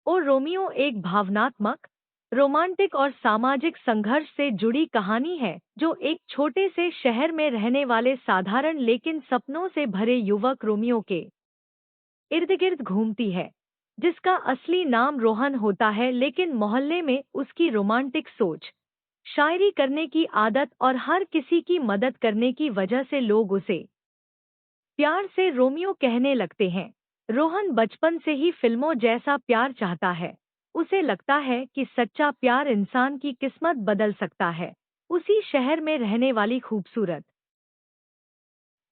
ओ Romeo एक भावनात्मक, romantic और सामाजिक संघर्ष से जुड़ी कहानी है जो एक छोटे से शहर में रहने वाले साधारण लेकिन सपनों से भरे युवक रोमियो के इर्द गिर्द घूमती है, जिसका असली नाम रोहन होता है लेकिन मोहल्ले में उसकी रोमांटिक सोच, शायरी करने की आदत और हर किसी की मदद करने की वजह से लोग उसे प्यार से रोमियो कहने लगते हैं। रोहन बचपन से ही फिल्मों जैसा प्यार चाहता है। उसे लगता है कि सच्चा प्यार इंसान की किस्मत बदल सकता है। उसी शहर में रहने वाली खूबसूरत,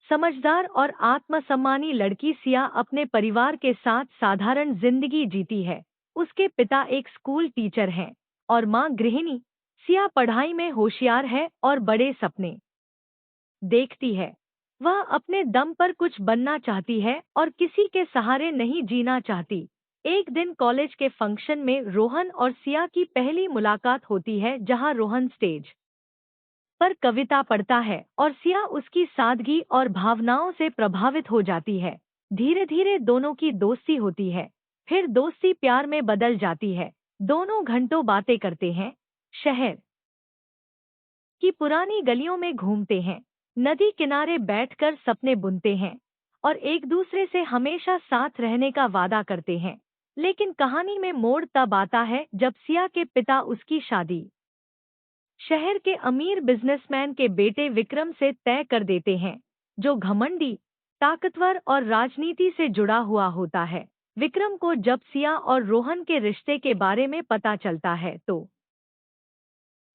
समझदार और आत्मसम्मानी लड़की सिया अपने परिवार के साथ साधारण जिंदगी जीती है। उसके पिता एक स्कूल टीचर हैं और मां गृहिणी। सिया पढ़ाई में होशियार है और बड़े सपने देखती है। वह अपने दम पर कुछ बनना चाहती है और किसी के सहारे नहीं जीना चाहती। एक दिन कॉलेज के फंक्शन में रोहन और सिया की पहली मुलाकात होती है, जहां रोहन स्टेज पर कविता पढ़ता है और सिया उसकी सादगी और भावनाओं से प्रभावित हो जाती है। धीरे धीरे दोनों की दोस्ती होती है, फिर दोस्ती प्यार में बदल जाती है। दोनों घंटों बातें करते हैं, शहर की पुरानी गलियों में घूमते हैं, नदी किनारे बैठकर सपने बुनते हैं और एक दूसरे से हमेशा साथ रहने का वादा करते हैं। लेकिन कहानी में मोड़ तब आता है जब सिया के पिता उसकी शादी शहर के अमीर बिजनेसमैन के बेटे विक्रम से तय कर देते हैं, जो घमंडी, ताकतवर और राजनीति से जुड़ा हुआ होता है। विक्रम को जब सिया और रोहन के रिश्ते के बारे में पता चलता है तो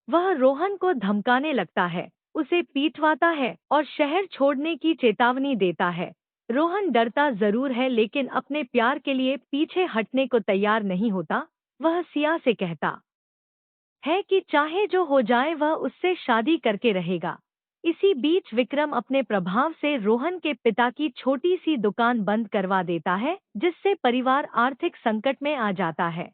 वह रोहन को धमकाने लगता है, उसे पीटवाता है और शहर छोड़ने की चेतावनी देता है। रोहन डरता जरूर है लेकिन अपने प्यार के लिए पीछे हटने को तैयार नहीं होता। वह सिया से कहता है कि चाहे जो हो जाए वह उससे शादी करके रहेगा। इसी बीच विक्रम अपने प्रभाव से रोहन के पिता की छोटी सी दुकान बंद करवा देता है, जिससे परिवार आर्थिक संकट में आ जाता है।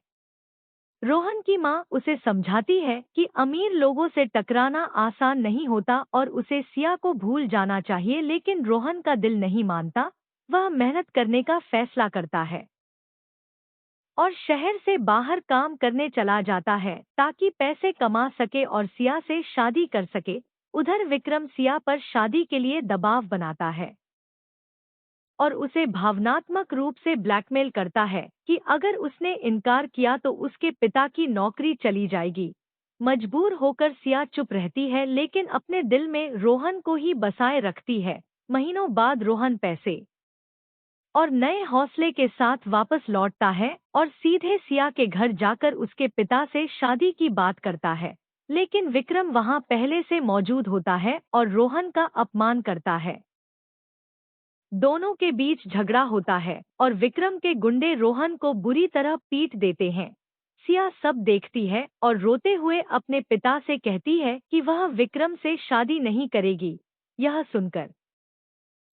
रोहन की मां उसे समझाती है कि अमीर लोगों से टकराना आसान नहीं होता और उसे सिया को भूल जाना चाहिए, लेकिन रोहन का दिल नहीं मानता। वह मेहनत करने का फैसला करता है और शहर से बाहर काम करने चला जाता है ताकि पैसे कमा सके और सिया से शादी कर सके। उधर विक्रम सिया पर शादी के लिए दबाव बनाता है और उसे भावनात्मक रूप से ब्लैकमेल करता है कि अगर उसने इनकार किया तो उसके पिता की नौकरी चली जाएगी। मजबूर होकर सिया चुप रहती है लेकिन अपने दिल में रोहन को ही बसाए रखती है। महीनों बाद रोहन पैसे और नए हौसले के साथ वापस लौटता है और सीधे सिया के घर जाकर उसके पिता से शादी की बात करता है। लेकिन विक्रम वहां पहले से मौजूद होता है और रोहन का अपमान करता है। दोनों के बीच झगड़ा होता है और विक्रम के गुंडे रोहन को बुरी तरह पीट देते हैं। सिया सब देखती है और रोते हुए अपने पिता से कहती है कि वह विक्रम से शादी नहीं करेगी। यह सुनकर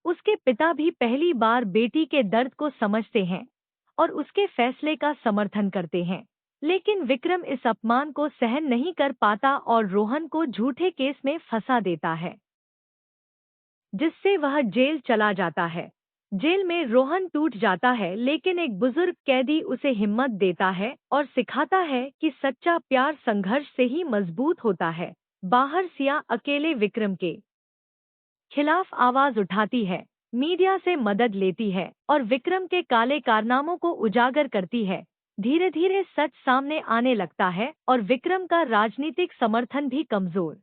उसके पिता भी पहली बार बेटी के दर्द को समझते हैं और उसके फैसले का समर्थन करते हैं। लेकिन विक्रम इस अपमान को सहन नहीं कर पाता और रोहन को झूठे केस में फंसा देता है, जिससे वह जेल चला जाता है। जेल में रोहन टूट जाता है लेकिन एक बुजुर्ग कैदी उसे हिम्मत देता है और सिखाता है कि सच्चा प्यार संघर्ष से ही मजबूत होता है। बाहर सिया अकेले विक्रम के खिलाफ आवाज उठाती है, मीडिया से मदद लेती है और विक्रम के काले कारनामों को उजागर करती है। धीरे धीरे सच सामने आने लगता है और विक्रम का राजनीतिक समर्थन भी कमजोर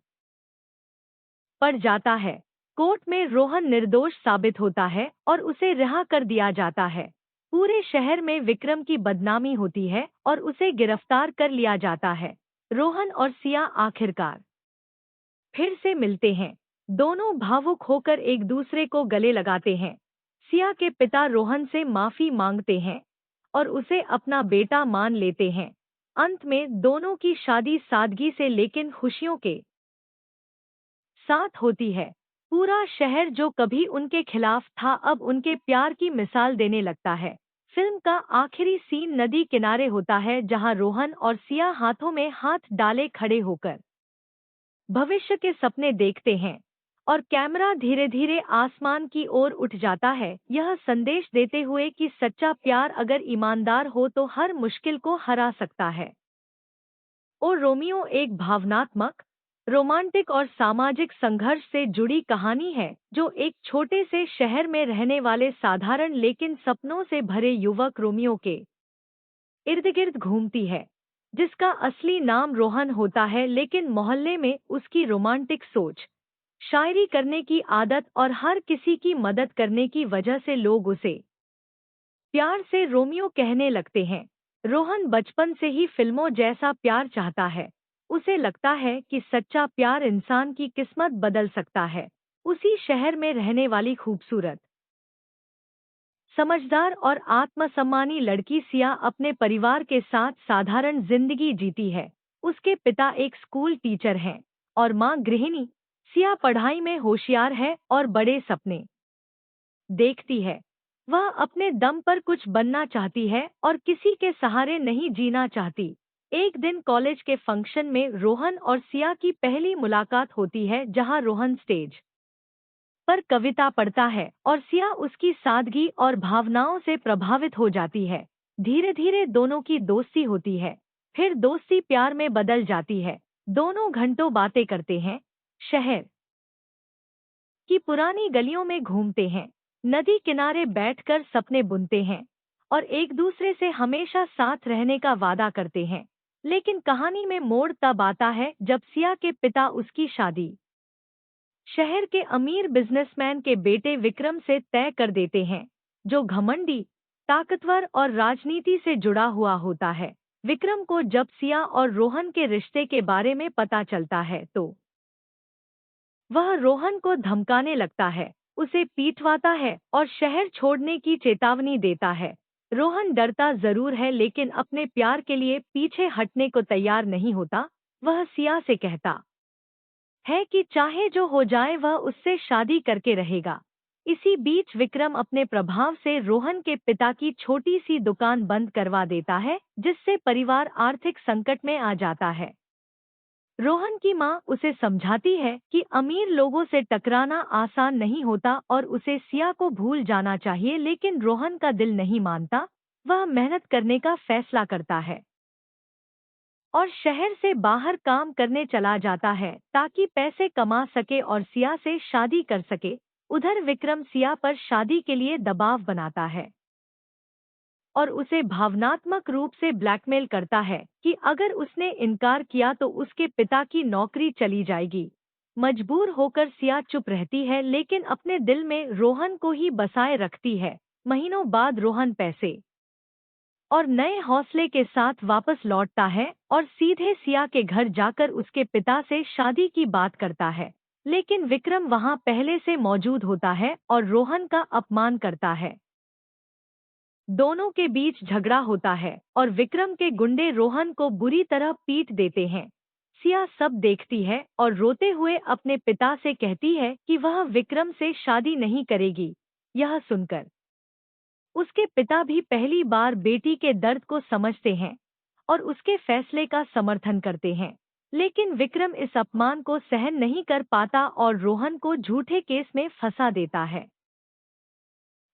पड़ जाता है। कोर्ट में रोहन निर्दोष साबित होता है और उसे रिहा कर दिया जाता है। पूरे शहर में विक्रम की बदनामी होती है और उसे गिरफ्तार कर लिया जाता है। रोहन और सिया आखिरकार फिर से मिलते हैं। दोनों भावुक होकर एक दूसरे को गले लगाते हैं। सिया के पिता रोहन से माफी मांगते हैं और उसे अपना बेटा मान लेते हैं। अंत में दोनों की शादी सादगी से लेकिन खुशियों के साथ होती है। पूरा शहर जो कभी उनके खिलाफ था अब उनके प्यार की मिसाल देने लगता है। फिल्म का आखिरी सीन नदी किनारे होता है, जहां रोहन और सिया हाथों में हाथ डाले खड़े होकर भविष्य के सपने देखते हैं और कैमरा धीरे धीरे आसमान की ओर उठ जाता है, यह संदेश देते हुए कि सच्चा प्यार अगर ईमानदार हो तो हर मुश्किल को हरा सकता है। ओ रोमियो एक भावनात्मक, रोमांटिक और सामाजिक संघर्ष से जुड़ी कहानी है जो एक छोटे से शहर में रहने वाले साधारण लेकिन सपनों से भरे युवक रोमियो के इर्द गिर्द घूमती है, जिसका असली नाम रोहन होता है, लेकिन मोहल्ले में उसकी रोमांटिक सोच, शायरी करने की आदत और हर किसी की मदद करने की वजह से लोग उसे प्यार से रोमियो कहने लगते हैं। रोहन बचपन से ही फिल्मों जैसा प्यार चाहता है। उसे लगता है कि सच्चा प्यार इंसान की किस्मत बदल सकता है। उसी शहर में रहने वाली खूबसूरत, समझदार और आत्मसम्मानी लड़की सिया अपने परिवार के साथ साधारण जिंदगी जीती है। उसके पिता एक स्कूल टीचर हैं और माँ गृहिणी। सिया पढ़ाई में होशियार है और बड़े सपने देखती है। वह अपने दम पर कुछ बनना चाहती है और किसी के सहारे नहीं जीना चाहती। एक दिन कॉलेज के फंक्शन में रोहन और सिया की पहली मुलाकात होती है, जहां रोहन स्टेज पर कविता पढ़ता है और सिया उसकी सादगी और भावनाओं से प्रभावित हो जाती है। धीरे धीरे दोनों की दोस्ती होती है, फिर दोस्ती प्यार में बदल जाती है। दोनों घंटों बातें करते हैं, शहर की पुरानी गलियों में घूमते हैं, नदी किनारे बैठकर सपने बुनते हैं और एक दूसरे से हमेशा साथ रहने का वादा करते हैं। लेकिन कहानी में मोड़ तब आता है जब सिया के पिता उसकी शादी शहर के अमीर बिजनेसमैन के बेटे विक्रम से तय कर देते हैं, जो घमंडी, ताकतवर और राजनीति से जुड़ा हुआ होता है। विक्रम को जब सिया और रोहन के रिश्ते के बारे में पता चलता है तो वह रोहन को धमकाने लगता है, उसे पीटवाता है और शहर छोड़ने की चेतावनी देता है। रोहन डरता जरूर है, लेकिन अपने प्यार के लिए पीछे हटने को तैयार नहीं होता। वह सिया से कहता है कि चाहे जो हो जाए वह उससे शादी करके रहेगा। इसी बीच विक्रम अपने प्रभाव से रोहन के पिता की छोटी सी दुकान बंद करवा देता है, जिससे परिवार आर्थिक संकट में आ जाता है। रोहन की माँ उसे समझाती है कि अमीर लोगों से टकराना आसान नहीं होता और उसे सिया को भूल जाना चाहिए, लेकिन रोहन का दिल नहीं मानता। वह मेहनत करने का फैसला करता है और शहर से बाहर काम करने चला जाता है ताकि पैसे कमा सके और सिया से शादी कर सके। उधर विक्रम सिया पर शादी के लिए दबाव बनाता है और उसे भावनात्मक रूप से ब्लैकमेल करता है कि अगर उसने इनकार किया तो उसके पिता की नौकरी चली जाएगी। मजबूर होकर सिया चुप रहती है, लेकिन अपने दिल में रोहन को ही बसाए रखती है। महीनों बाद रोहन पैसे और नए हौसले के साथ वापस लौटता है और सीधे सिया के घर जाकर उसके पिता से शादी की बात करता है। लेकिन विक्रम वहां पहले से मौजूद होता है और रोहन का अपमान करता है। दोनों के बीच झगड़ा होता है और विक्रम के गुंडे रोहन को बुरी तरह पीट देते हैं। सिया सब देखती है और रोते हुए अपने पिता से कहती है कि वह विक्रम से शादी नहीं करेगी। यह सुनकर उसके पिता भी पहली बार बेटी के दर्द को समझते हैं और उसके फैसले का समर्थन करते हैं। लेकिन विक्रम इस अपमान को सहन नहीं कर पाता और रोहन को झूठे केस में फंसा देता है,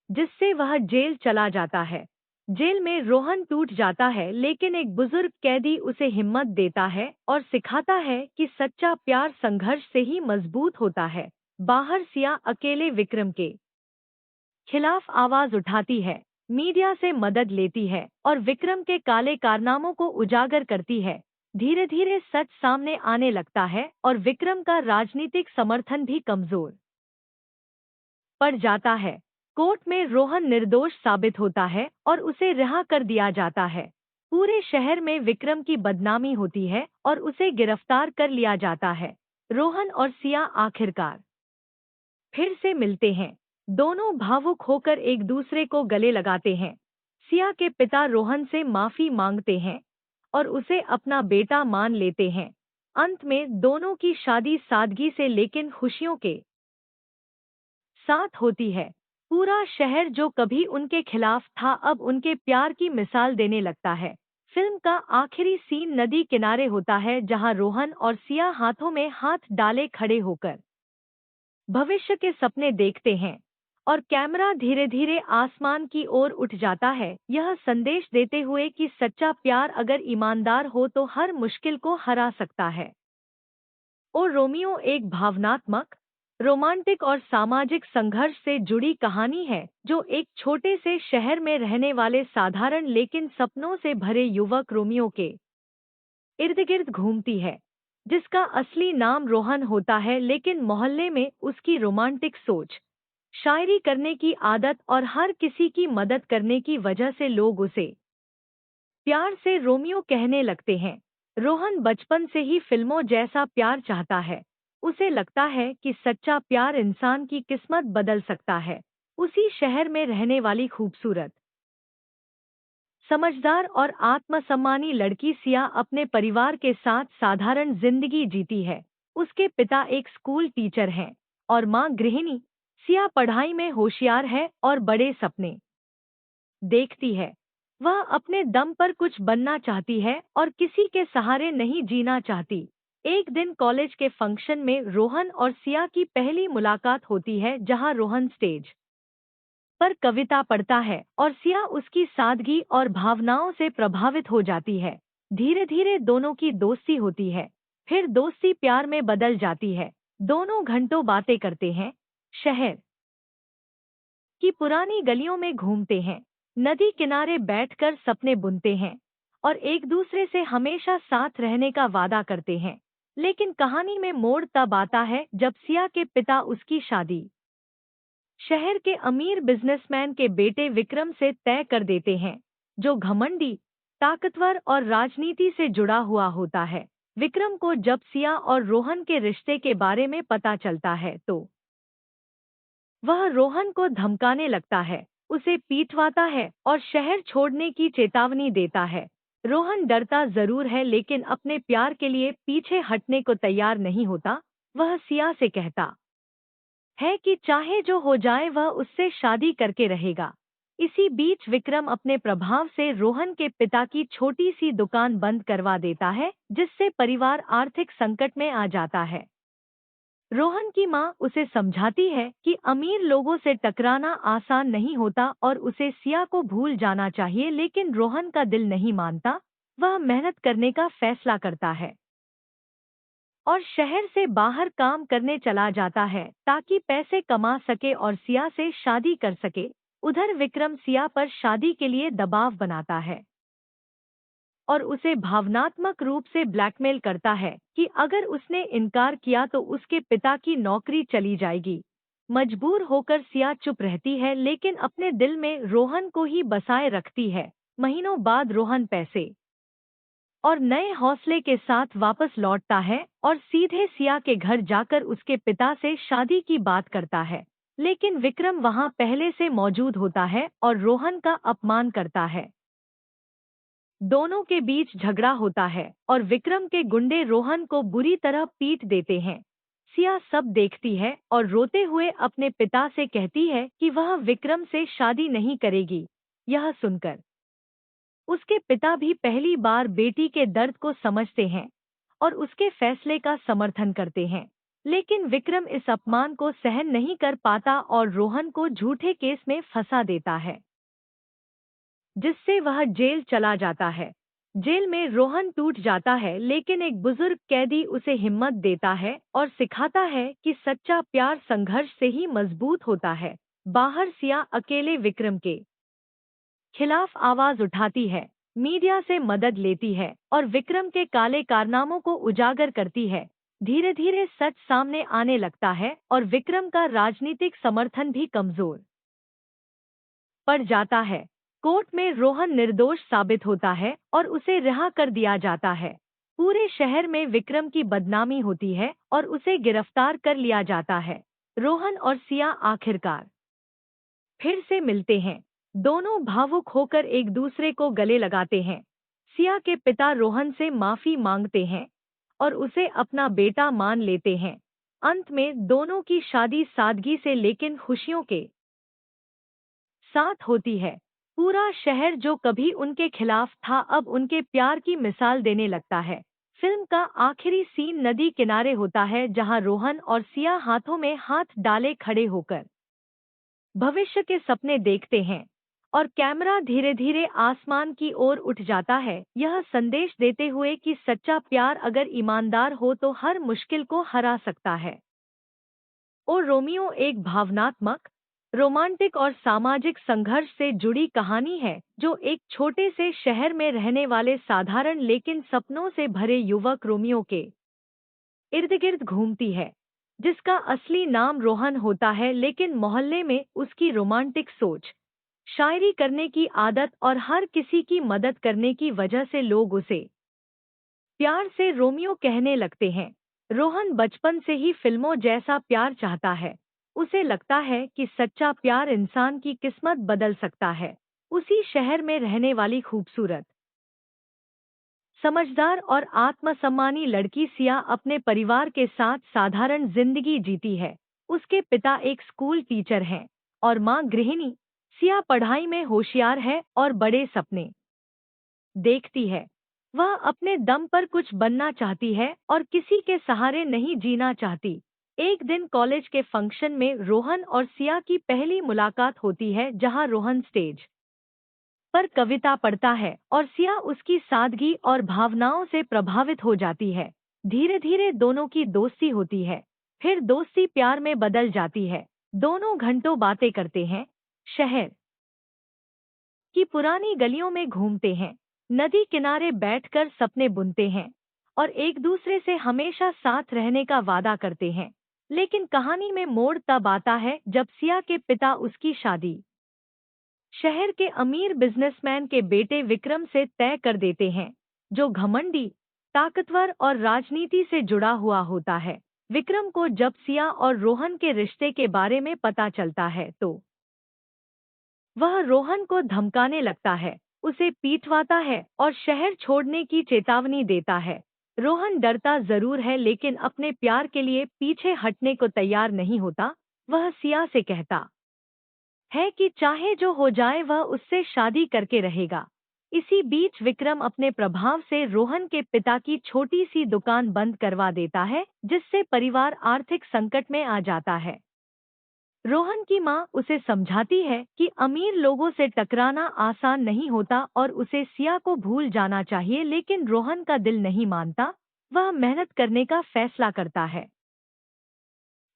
जिससे वह जेल चला जाता है। जेल में रोहन टूट जाता है, लेकिन एक बुजुर्ग कैदी उसे हिम्मत देता है और सिखाता है कि सच्चा प्यार संघर्ष से ही मजबूत होता है। बाहर सिया अकेले विक्रम के खिलाफ आवाज उठाती है, मीडिया से मदद लेती है और विक्रम के काले कारनामों को उजागर करती है। धीरे धीरे सच सामने आने लगता है और विक्रम का राजनीतिक समर्थन भी कमजोर पड़ जाता है। कोर्ट में रोहन निर्दोष साबित होता है और उसे रिहा कर दिया जाता है। पूरे शहर में विक्रम की बदनामी होती है और उसे गिरफ्तार कर लिया जाता है। रोहन और सिया आखिरकार फिर से मिलते हैं। दोनों भावुक होकर एक दूसरे को गले लगाते हैं। सिया के पिता रोहन से माफी मांगते हैं और उसे अपना बेटा मान लेते हैं। अंत में दोनों की शादी सादगी से लेकिन खुशियों के साथ होती है। पूरा शहर जो कभी उनके खिलाफ था अब उनके प्यार की मिसाल देने लगता है। फिल्म का आखिरी सीन नदी किनारे होता है, जहां रोहन और सिया हाथों में हाथ डाले खड़े होकर भविष्य के सपने देखते हैं और कैमरा धीरे धीरे आसमान की ओर उठ जाता है, यह संदेश देते हुए कि सच्चा प्यार अगर ईमानदार हो तो हर मुश्किल को हरा सकता है। और रोमियो एक भावनात्मक, रोमांटिक और सामाजिक संघर्ष से जुड़ी कहानी है जो एक छोटे से शहर में रहने वाले साधारण लेकिन सपनों से भरे युवक रोमियो के इर्द गिर्द घूमती है, जिसका असली नाम रोहन होता है, लेकिन मोहल्ले में उसकी रोमांटिक सोच, शायरी करने की आदत और हर किसी की मदद करने की वजह से लोग उसे प्यार से रोमियो कहने लगते हैं। रोहन बचपन से ही फिल्मों जैसा प्यार चाहता है। उसे लगता है कि सच्चा प्यार इंसान की किस्मत बदल सकता है। उसी शहर में रहने वाली खूबसूरत, समझदार और आत्मसम्मानी लड़की सिया अपने परिवार के साथ साधारण जिंदगी जीती है। उसके पिता एक स्कूल टीचर हैं और मां गृहिणी। सिया पढ़ाई में होशियार है और बड़े सपने देखती है। वह अपने दम पर कुछ बनना चाहती है और किसी के सहारे नहीं जीना चाहती। एक दिन कॉलेज के फंक्शन में रोहन और सिया की पहली मुलाकात होती है, जहां रोहन स्टेज पर कविता पढ़ता है और सिया उसकी सादगी और भावनाओं से प्रभावित हो जाती है। धीरे धीरे दोनों की दोस्ती होती है, फिर दोस्ती प्यार में बदल जाती है। दोनों घंटों बातें करते हैं, शहर की पुरानी गलियों में घूमते हैं, नदी किनारे बैठकर सपने बुनते हैं और एक दूसरे से हमेशा साथ रहने का वादा करते हैं। लेकिन कहानी में मोड़ तब आता है जब सिया के पिता उसकी शादी शहर के अमीर बिजनेसमैन के बेटे विक्रम से तय कर देते हैं, जो घमंडी, ताकतवर और राजनीति से जुड़ा हुआ होता है। विक्रम को जब सिया और रोहन के रिश्ते के बारे में पता चलता है तो वह रोहन को धमकाने लगता है, उसे पीटवाता है और शहर छोड़ने की चेतावनी देता है। रोहन डरता जरूर है, लेकिन अपने प्यार के लिए पीछे हटने को तैयार नहीं होता। वह सिया से कहता है कि चाहे जो हो जाए वह उससे शादी करके रहेगा। इसी बीच विक्रम अपने प्रभाव से रोहन के पिता की छोटी सी दुकान बंद करवा देता है, जिससे परिवार आर्थिक संकट में आ जाता है। रोहन की मां उसे समझाती है कि अमीर लोगों से टकराना आसान नहीं होता और उसे सिया को भूल जाना चाहिए, लेकिन रोहन का दिल नहीं मानता। वह मेहनत करने का फैसला करता है और शहर से बाहर काम करने चला जाता है ताकि पैसे कमा सके और सिया से शादी कर सके। उधर विक्रम सिया पर शादी के लिए दबाव बनाता है और उसे भावनात्मक रूप से ब्लैकमेल करता है कि अगर उसने इनकार किया तो उसके पिता की नौकरी चली जाएगी। मजबूर होकर सिया चुप रहती है, लेकिन अपने दिल में रोहन को ही बसाए रखती है। महीनों बाद रोहन पैसे और नए हौसले के साथ वापस लौटता है और सीधे सिया के घर जाकर उसके पिता से शादी की बात करता है। लेकिन विक्रम वहां पहले से मौजूद होता है और रोहन का अपमान करता है। दोनों के बीच झगड़ा होता है और विक्रम के गुंडे रोहन को बुरी तरह पीट देते हैं। सिया सब देखती है और रोते हुए अपने पिता से कहती है कि वह विक्रम से शादी नहीं करेगी। यह सुनकर उसके पिता भी पहली बार बेटी के दर्द को समझते हैं और उसके फैसले का समर्थन करते हैं। लेकिन विक्रम इस अपमान को सहन नहीं कर पाता और रोहन को झूठे केस में फंसा देता है, जिससे वह जेल चला जाता है। जेल में रोहन टूट जाता है, लेकिन एक बुजुर्ग कैदी उसे हिम्मत देता है और सिखाता है कि सच्चा प्यार संघर्ष से ही मजबूत होता है। बाहर सिया अकेले विक्रम के खिलाफ आवाज उठाती है, मीडिया से मदद लेती है और विक्रम के काले कारनामों को उजागर करती है। धीरे धीरे सच सामने आने लगता है और विक्रम का राजनीतिक समर्थन भी कमजोर पड़ जाता है। कोर्ट में रोहन निर्दोष साबित होता है और उसे रिहा कर दिया जाता है। पूरे शहर में विक्रम की बदनामी होती है और उसे गिरफ्तार कर लिया जाता है। रोहन और सिया आखिरकार फिर से मिलते हैं। दोनों भावुक होकर एक दूसरे को गले लगाते हैं। सिया के पिता रोहन से माफी मांगते हैं और उसे अपना बेटा मान लेते हैं। अंत में दोनों की शादी सादगी से लेकिन खुशियों के साथ होती है। पूरा शहर जो कभी उनके खिलाफ था अब उनके प्यार की मिसाल देने लगता है। फिल्म का आखिरी सीन नदी किनारे होता है जहां रोहन और सिया हाथों में हाथ डाले खड़े होकर भविष्य के सपने देखते हैं और कैमरा धीरे धीरे आसमान की ओर उठ जाता है, यह संदेश देते हुए कि सच्चा प्यार अगर ईमानदार हो तो हर मुश्किल को हरा सकता है। ओ रोमियो एक भावनात्मक, रोमांटिक और सामाजिक संघर्ष से जुड़ी कहानी है जो एक छोटे से शहर में रहने वाले साधारण लेकिन सपनों से भरे युवक रोमियो के इर्द गिर्द घूमती है, जिसका असली नाम रोहन होता है लेकिन मोहल्ले में उसकी रोमांटिक सोच, शायरी करने की आदत और हर किसी की मदद करने की वजह से लोग उसे प्यार से रोमियो कहने लगते हैं। रोहन बचपन से ही फिल्मों जैसा प्यार चाहता है। उसे लगता है कि सच्चा प्यार इंसान की किस्मत बदल सकता है। उसी शहर में रहने वाली खूबसूरत, समझदार और आत्मसम्मानी लड़की सिया अपने परिवार के साथ साधारण जिंदगी जीती है। उसके पिता एक स्कूल टीचर हैं और माँ गृहिणी। सिया पढ़ाई में होशियार है और बड़े सपने देखती है। वह अपने दम पर कुछ बनना चाहती है और किसी के सहारे नहीं जीना चाहती। एक दिन कॉलेज के फंक्शन में रोहन और सिया की पहली मुलाकात होती है जहां रोहन स्टेज पर कविता पढ़ता है और सिया उसकी सादगी और भावनाओं से प्रभावित हो जाती है। धीरे धीरे दोनों की दोस्ती होती है, फिर दोस्ती प्यार में बदल जाती है। दोनों घंटों बातें करते हैं, शहर की पुरानी गलियों में घूमते हैं, नदी किनारे बैठकर सपने बुनते हैं और एक दूसरे से हमेशा साथ रहने का वादा करते हैं। लेकिन कहानी में मोड़ तब आता है जब सिया के पिता उसकी शादी शहर के अमीर बिजनेसमैन के बेटे विक्रम से तय कर देते हैं, जो घमंडी, ताकतवर और राजनीति से जुड़ा हुआ होता है। विक्रम को जब सिया और रोहन के रिश्ते के बारे में पता चलता है तो वह रोहन को धमकाने लगता है, उसे पीटवाता है और शहर छोड़ने की चेतावनी देता है। रोहन डरता जरूर है लेकिन अपने प्यार के लिए पीछे हटने को तैयार नहीं होता। वह सिया से कहता है कि चाहे जो हो जाए वह उससे शादी करके रहेगा। इसी बीच विक्रम अपने प्रभाव से रोहन के पिता की छोटी सी दुकान बंद करवा देता है, जिससे परिवार आर्थिक संकट में आ जाता है। रोहन की माँ उसे समझाती है कि अमीर लोगों से टकराना आसान नहीं होता और उसे सिया को भूल जाना चाहिए, लेकिन रोहन का दिल नहीं मानता। वह मेहनत करने का फैसला करता है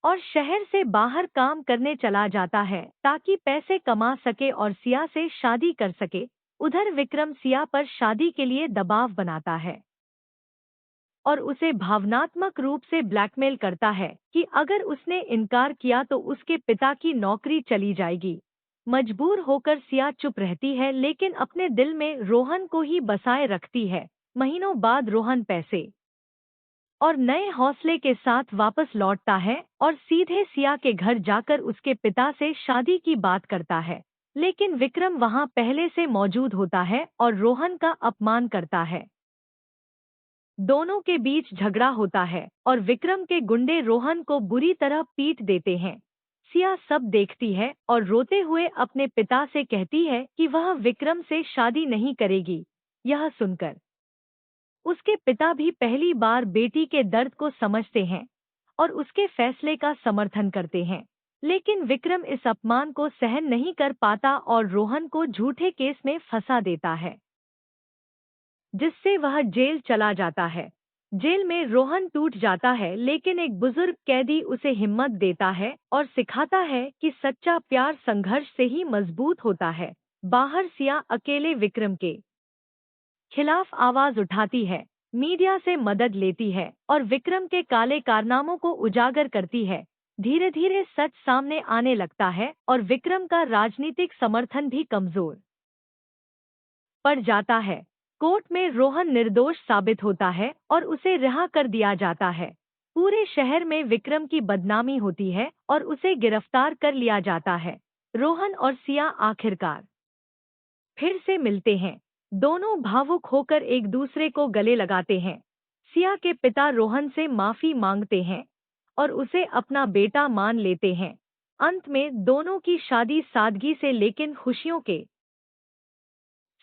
और शहर से बाहर काम करने चला जाता है ताकि पैसे कमा सके और सिया से शादी कर सके। उधर विक्रम सिया पर शादी के लिए दबाव बनाता है और उसे भावनात्मक रूप से ब्लैकमेल करता है कि अगर उसने इनकार किया तो उसके पिता की नौकरी चली जाएगी। मजबूर होकर सिया चुप रहती है लेकिन अपने दिल में रोहन को ही बसाए रखती है। महीनों बाद रोहन पैसे और नए हौसले के साथ वापस लौटता है और सीधे सिया के घर जाकर उसके पिता से शादी की बात करता है। लेकिन विक्रम वहां पहले से मौजूद होता है और रोहन का अपमान करता है। दोनों के बीच झगड़ा होता है और विक्रम के गुंडे रोहन को बुरी तरह पीट देते हैं। सिया सब देखती है और रोते हुए अपने पिता से कहती है कि वह विक्रम से शादी नहीं करेगी। यह सुनकर उसके पिता भी पहली बार बेटी के दर्द को समझते हैं और उसके फैसले का समर्थन करते हैं। लेकिन विक्रम इस अपमान को सहन नहीं कर पाता और रोहन को झूठे केस में फंसा देता है, जिससे वह जेल चला जाता है। जेल में रोहन टूट जाता है लेकिन एक बुजुर्ग कैदी उसे हिम्मत देता है और सिखाता है कि सच्चा प्यार संघर्ष से ही मजबूत होता है। बाहर सिया अकेले विक्रम के खिलाफ आवाज उठाती है, मीडिया से मदद लेती है और विक्रम के काले कारनामों को उजागर करती है। धीरे धीरे सच सामने आने लगता है और विक्रम का राजनीतिक समर्थन भी कमजोर पड़ जाता है। कोर्ट में रोहन निर्दोष साबित होता है और उसे रिहा कर दिया जाता है। पूरे शहर में विक्रम की बदनामी होती है और उसे गिरफ्तार कर लिया जाता है। रोहन और सिया आखिरकार फिर से मिलते हैं। दोनों भावुक होकर एक दूसरे को गले लगाते हैं। सिया के पिता रोहन से माफी मांगते हैं और उसे अपना बेटा मान लेते हैं। अंत में दोनों की शादी सादगी से लेकिन खुशियों के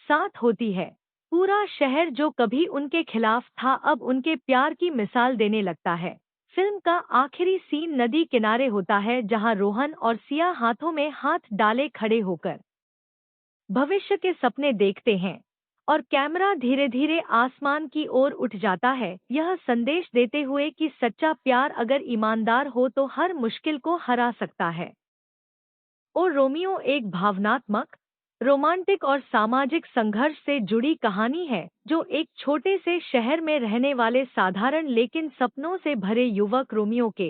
साथ होती है। पूरा शहर जो कभी उनके खिलाफ था अब उनके प्यार की मिसाल देने लगता है। फिल्म का आखिरी सीन नदी किनारे होता है जहां रोहन और सिया हाथों में हाथ डाले खड़े होकर भविष्य के सपने देखते हैं और कैमरा धीरे धीरे आसमान की ओर उठ जाता है, यह संदेश देते हुए कि सच्चा प्यार अगर ईमानदार हो तो हर मुश्किल को हरा सकता है। और रोमियो एक भावनात्मक, रोमांटिक और सामाजिक संघर्ष से जुड़ी कहानी है जो एक छोटे से शहर में रहने वाले साधारण लेकिन सपनों से भरे युवक रोमियो के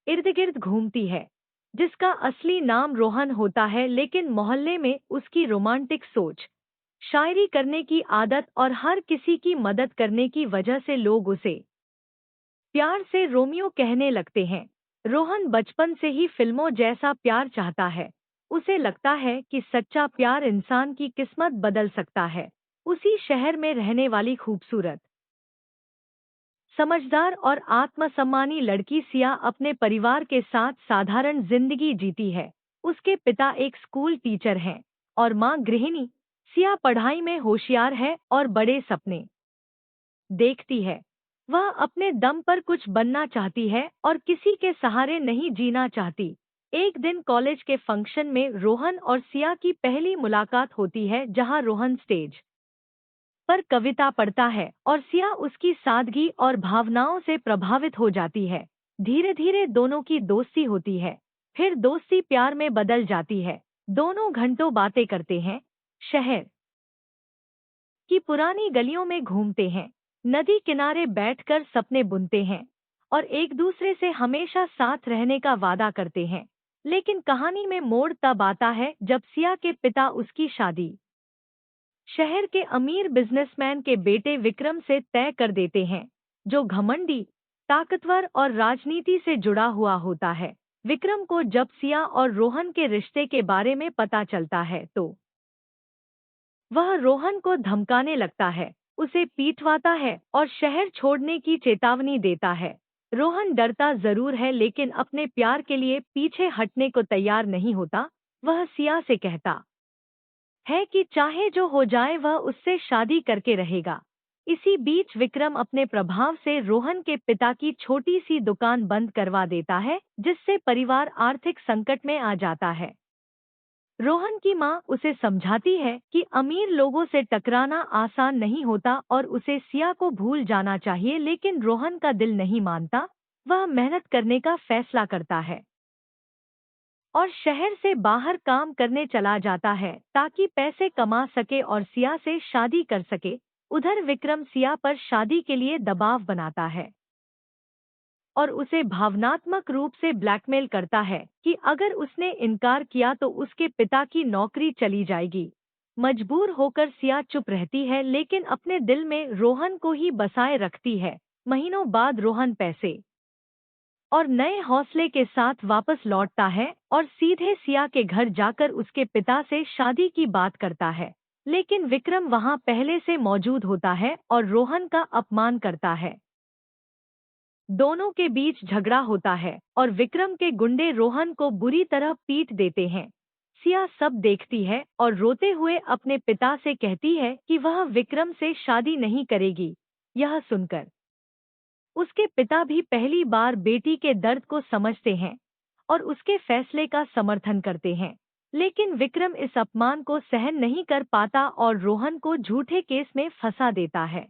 इर्द गिर्द घूमती है, जिसका असली नाम रोहन होता है लेकिन मोहल्ले में उसकी रोमांटिक सोच, शायरी करने की आदत और हर किसी की मदद करने की वजह से लोग उसे प्यार से रोमियो कहने लगते हैं। रोहन बचपन से ही फिल्मों जैसा प्यार चाहता है। उसे लगता है कि सच्चा प्यार इंसान की किस्मत बदल सकता है। उसी शहर में रहने वाली खूबसूरत, समझदार और आत्मसम्मानी लड़की सिया अपने परिवार के साथ साधारण जिंदगी जीती है। उसके पिता एक स्कूल टीचर हैं और मां गृहिणी। सिया पढ़ाई में होशियार है और बड़े सपने देखती है। वह अपने दम पर कुछ बनना चाहती है और किसी के सहारे नहीं जीना चाहती। एक दिन कॉलेज के फंक्शन में रोहन और सिया की पहली मुलाकात होती है जहां रोहन स्टेज पर कविता पढ़ता है और सिया उसकी सादगी और भावनाओं से प्रभावित हो जाती है। धीरे धीरे दोनों की दोस्ती होती है, फिर दोस्ती प्यार में बदल जाती है। दोनों घंटों बातें करते हैं, शहर की पुरानी गलियों में घूमते हैं, नदी किनारे बैठकर सपने बुनते हैं और एक दूसरे से हमेशा साथ रहने का वादा करते हैं। लेकिन कहानी में मोड़ तब आता है जब सिया के पिता उसकी शादी शहर के अमीर बिजनेसमैन के बेटे विक्रम से तय कर देते हैं, जो घमंडी, ताकतवर और राजनीति से जुड़ा हुआ होता है। विक्रम को जब सिया और रोहन के रिश्ते के बारे में पता चलता है तो वह रोहन को धमकाने लगता है, उसे पीटवाता है और शहर छोड़ने की चेतावनी देता है। रोहन डरता जरूर है लेकिन अपने प्यार के लिए पीछे हटने को तैयार नहीं होता। वह सिया से कहता है कि चाहे जो हो जाए वह उससे शादी करके रहेगा। इसी बीच विक्रम अपने प्रभाव से रोहन के पिता की छोटी सी दुकान बंद करवा देता है, जिससे परिवार आर्थिक संकट में आ जाता है। रोहन की मां उसे समझाती है कि अमीर लोगों से टकराना आसान नहीं होता और उसे सिया को भूल जाना चाहिए, लेकिन रोहन का दिल नहीं मानता। वह मेहनत करने का फैसला करता है और शहर से बाहर काम करने चला जाता है ताकि पैसे कमा सके और सिया से शादी कर सके। उधर विक्रम सिया पर शादी के लिए दबाव बनाता है और उसे भावनात्मक रूप से ब्लैकमेल करता है कि अगर उसने इनकार किया तो उसके पिता की नौकरी चली जाएगी। मजबूर होकर सिया चुप रहती है लेकिन अपने दिल में रोहन को ही बसाए रखती है। महीनों बाद रोहन पैसे और नए हौसले के साथ वापस लौटता है और सीधे सिया के घर जाकर उसके पिता से शादी की बात करता है। लेकिन विक्रम वहां पहले से मौजूद होता है और रोहन का अपमान करता है। दोनों के बीच झगड़ा होता है और विक्रम के गुंडे रोहन को बुरी तरह पीट देते हैं। सिया सब देखती है और रोते हुए अपने पिता से कहती है कि वह विक्रम से शादी नहीं करेगी। यह सुनकर उसके पिता भी पहली बार बेटी के दर्द को समझते हैं और उसके फैसले का समर्थन करते हैं। लेकिन विक्रम इस अपमान को सहन नहीं कर पाता और रोहन को झूठे केस में फंसा देता है,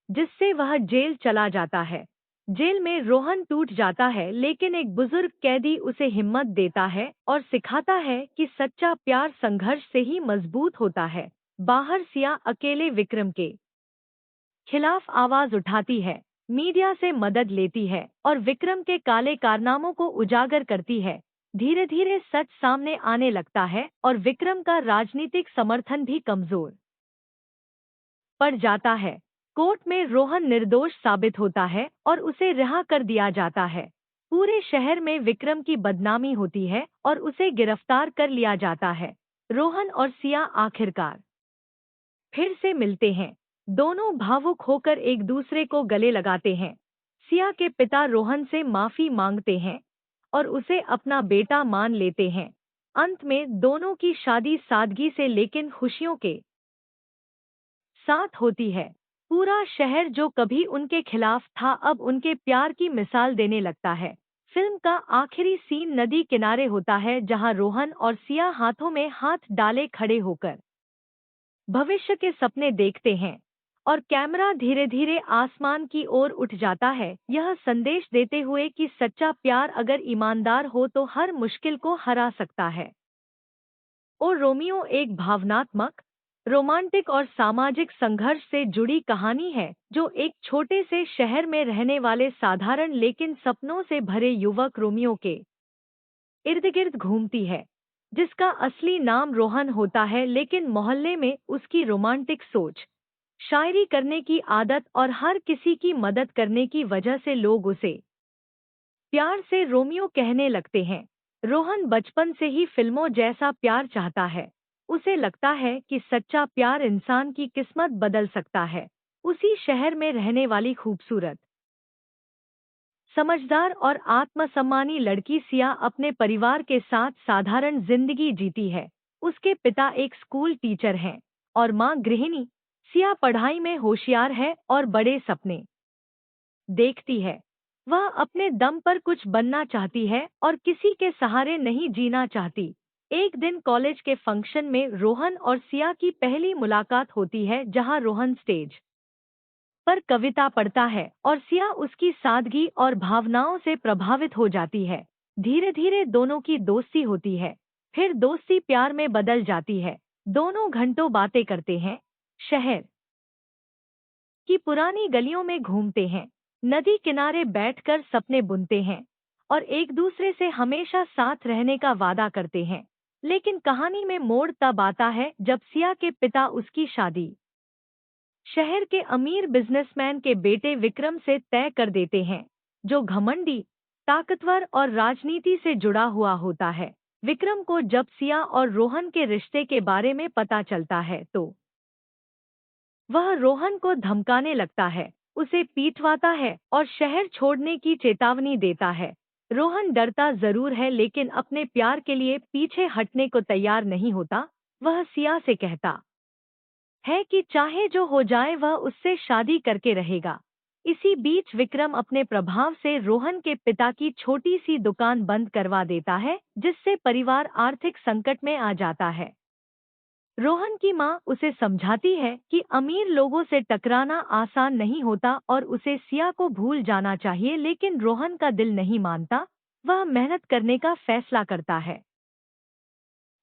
जिससे वह जेल चला जाता है। जेल में रोहन टूट जाता है लेकिन एक बुजुर्ग कैदी उसे हिम्मत देता है और सिखाता है कि सच्चा प्यार संघर्ष से ही मजबूत होता है। बाहर सिया अकेले विक्रम के खिलाफ आवाज उठाती है, मीडिया से मदद लेती है और विक्रम के काले कारनामों को उजागर करती है। धीरे धीरे सच सामने आने लगता है और विक्रम का राजनीतिक समर्थन भी कमजोर पड़ जाता है। कोर्ट में रोहन निर्दोष साबित होता है और उसे रिहा कर दिया जाता है। पूरे शहर में विक्रम की बदनामी होती है और उसे गिरफ्तार कर लिया जाता है। रोहन और सिया आखिरकार फिर से मिलते हैं। दोनों भावुक होकर एक दूसरे को गले लगाते हैं। सिया के पिता रोहन से माफी मांगते हैं और उसे अपना बेटा मान लेते हैं। अंत में दोनों की शादी सादगी से लेकिन खुशियों के साथ होती है। पूरा शहर जो कभी उनके खिलाफ था अब उनके प्यार की मिसाल देने लगता है। फिल्म का आखिरी सीन नदी किनारे होता है जहां रोहन और सिया हाथों में हाथ डाले खड़े होकर भविष्य के सपने देखते हैं और कैमरा धीरे धीरे आसमान की ओर उठ जाता है, यह संदेश देते हुए कि सच्चा प्यार अगर ईमानदार हो तो हर मुश्किल को हरा सकता है। ओ रोमियो एक भावनात्मक, रोमांटिक और सामाजिक संघर्ष से जुड़ी कहानी है जो एक छोटे से शहर में रहने वाले साधारण लेकिन सपनों से भरे युवक रोमियो के इर्द गिर्द घूमती है, जिसका असली नाम रोहन होता है लेकिन मोहल्ले में उसकी रोमांटिक सोच, शायरी करने की आदत और हर किसी की मदद करने की वजह से लोग उसे प्यार से रोमियो कहने लगते हैं। रोहन बचपन से ही फिल्मों जैसा प्यार चाहता है। उसे लगता है कि सच्चा प्यार इंसान की किस्मत बदल सकता है। उसी शहर में रहने वाली खूबसूरत, समझदार और आत्मसम्मानी लड़की सिया अपने परिवार के साथ साधारण जिंदगी जीती है। उसके पिता एक स्कूल टीचर हैं और माँ गृहिणी। सिया पढ़ाई में होशियार है और बड़े सपने देखती है। वह अपने दम पर कुछ बनना चाहती है और किसी के सहारे नहीं जीना चाहती। एक दिन कॉलेज के फंक्शन में रोहन और सिया की पहली मुलाकात होती है जहां रोहन स्टेज पर कविता पढ़ता है और सिया उसकी सादगी और भावनाओं से प्रभावित हो जाती है। धीरे धीरे दोनों की दोस्ती होती है, फिर दोस्ती प्यार में बदल जाती है। दोनों घंटों बातें करते हैं, शहर की पुरानी गलियों में घूमते हैं, नदी किनारे बैठकर सपने बुनते हैं और एक दूसरे से हमेशा साथ रहने का वादा करते हैं। लेकिन कहानी में मोड़ तब आता है जब सिया के पिता उसकी शादी शहर के अमीर बिजनेसमैन के बेटे विक्रम से तय कर देते हैं, जो घमंडी, ताकतवर और राजनीति से जुड़ा हुआ होता है। विक्रम को जब सिया और रोहन के रिश्ते के बारे में पता चलता है तो वह रोहन को धमकाने लगता है, उसे पीटवाता है और शहर छोड़ने की चेतावनी देता है। रोहन डरता जरूर है लेकिन अपने प्यार के लिए पीछे हटने को तैयार नहीं होता। वह सिया से कहता है कि चाहे जो हो जाए वह उससे शादी करके रहेगा। इसी बीच विक्रम अपने प्रभाव से रोहन के पिता की छोटी सी दुकान बंद करवा देता है, जिससे परिवार आर्थिक संकट में आ जाता है। रोहन की माँ उसे समझाती है कि अमीर लोगों से टकराना आसान नहीं होता और उसे सिया को भूल जाना चाहिए, लेकिन रोहन का दिल नहीं मानता। वह मेहनत करने का फैसला करता है